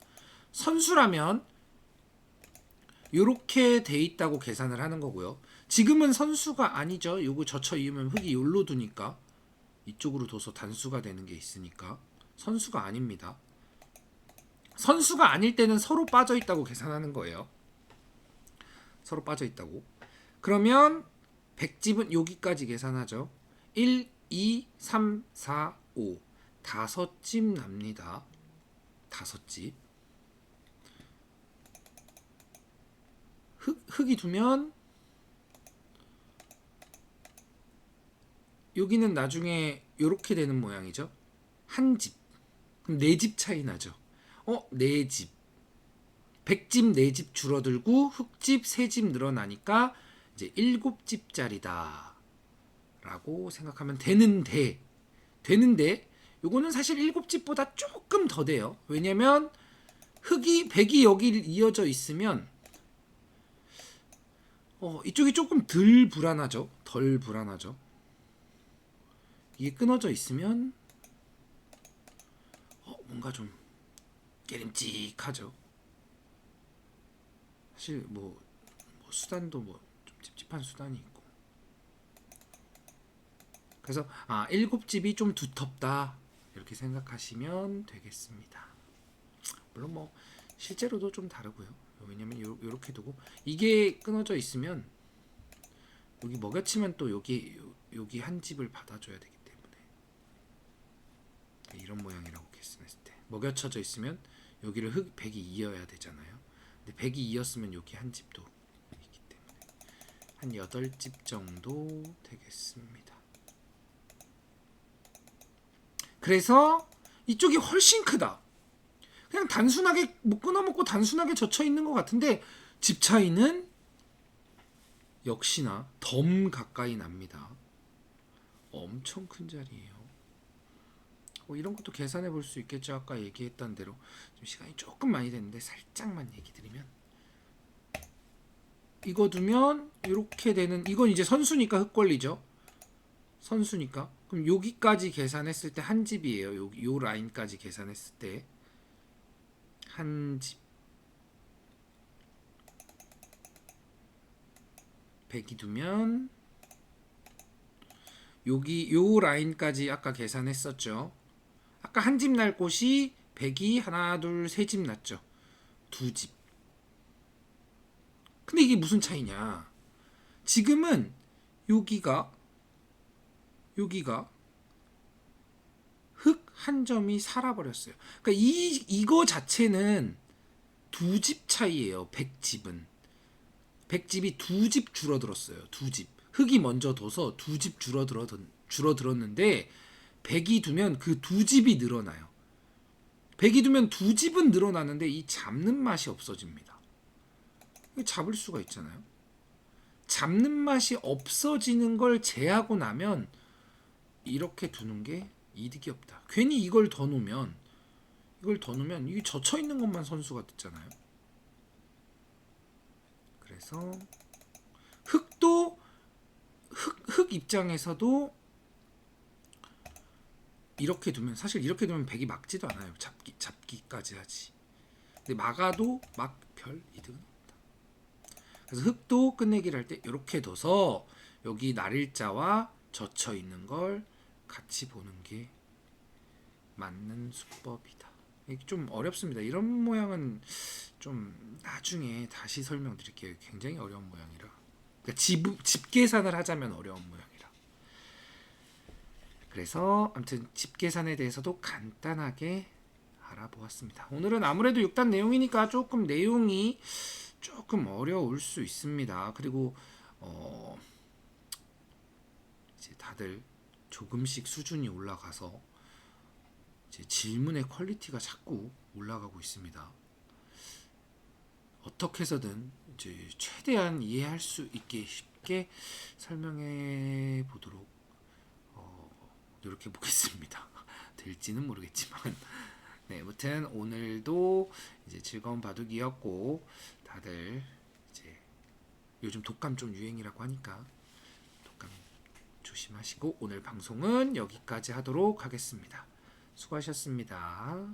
요렇게 돼 있다고 계산을 하는 거고요. 지금은 선수가 아니죠. 요거 젖혀 있으면 흙이 요로 두니까 이쪽으로 둬서 단수가 되는 게 있으니까 선수가 아닙니다. 선수가 아닐 때는 서로 빠져 있다고 계산하는 거예요. 서로 빠져 있다고. 그러면 100집은 여기까지 계산하죠. 1, 2, 3, 4, 5 5집 납니다. 5집. 흙이 두면 여기는 나중에 이렇게 되는 모양이죠. 한 집. 그럼 4집 차이 나죠. 4집. 100집 4집 줄어들고 흙집 3집 늘어나니까 이제 7집짜리다 라고 생각하면 되는데 요거는 사실 7집보다 조금 더 돼요. 왜냐면 흙이 100이 여기 이어져 있으면 이쪽이 조금 덜 불안하죠. 이게 끊어져 있으면 뭔가 좀 깨림직하죠. 사실 뭐 수단도 뭐 좀 찝찝한 수단이 있고. 그래서 7집이 좀 두텁다 이렇게 생각하시면 되겠습니다. 물론 뭐 실제로도 좀 다르고요. 왜냐면 요렇게 두고 이게 끊어져 있으면 여기 먹여치면 또 여기 한 집을 받아줘야 되기 때문에 이런 모양이라고 계산했을 때 먹여쳐져 있으면 여기를 백이 이어야 되잖아요. 근데 백이 이었으면 여기 한 집도 있기 때문에 한 8집 정도 되겠습니다. 그래서 이쪽이 훨씬 크다. 그냥 단순하게 뭐 끊어먹고 단순하게 젖혀 있는 것 같은데 집 차이는 역시나 덤 가까이 납니다. 엄청 큰 자리예요. 이런 것도 계산해 볼 수 있겠죠. 아까 얘기했던 대로 좀 시간이 조금 많이 됐는데 살짝만 얘기 드리면 이거 두면 이렇게 되는, 이건 이제 선수니까 흑권리죠. 선수니까. 그럼 여기까지 계산했을 때 한 집이에요. 요 라인까지 계산했을 때 한 집. 100이 두면 여기 요 라인까지 아까 계산했었죠. 아까 한 집 날 곳이 100이 하나 둘 세 집 났죠. 두 집. 근데 이게 무슨 차이냐? 지금은 여기가 흙 한 점이 살아버렸어요. 그러니까 이거 자체는 두 집 차이예요. 100집은 100집이 두 집 줄어들었어요. 두 집. 흙이 먼저 둬서 두 집 줄어들었는데 100이 두면 그 두 집이 늘어나요. 100이 두면 두 집은 늘어나는데 이 잡는 맛이 없어집니다. 잡을 수가 있잖아요. 잡는 맛이 없어지는 걸 제하고 나면 이렇게 두는 게 이득이 없다. 괜히 이걸 더 놓으면 이게 젖혀 있는 것만 선수가 듣잖아요. 그래서 흙도 흙 입장에서도 이렇게 두면, 사실 이렇게 두면 백이 막지도 않아요. 잡기까지 하지. 근데 막아도 막 별 이득은 없다. 그래서 흙도 끝내기를 할 때 이렇게 둬서 여기 날일자와 젖혀 있는 걸 같이 보는 게 맞는 수법이다. 이게 좀 어렵습니다. 이런 모양은 좀 나중에 다시 설명드릴게요. 굉장히 어려운 모양이라. 그러니까 집 계산을 하자면 어려운 모양이라. 그래서 아무튼 집 계산에 대해서도 간단하게 알아보았습니다. 오늘은 아무래도 6단 내용이니까 조금 내용이 조금 어려울 수 있습니다. 그리고 이제 다들 조금씩 수준이 올라가서 이제 질문의 퀄리티가 자꾸 올라가고 있습니다. 어떻게 해서든 이제 최대한 이해할 수 있게 쉽게 설명해 보도록 노력해 보겠습니다. 될지는 모르겠지만, 네, 아무튼 오늘도 이제 즐거운 바둑이었고, 다들 이제 요즘 독감 좀 유행이라고 하니까 독감 조심하시고 오늘 방송은 여기까지 하도록 하겠습니다. 수고하셨습니다.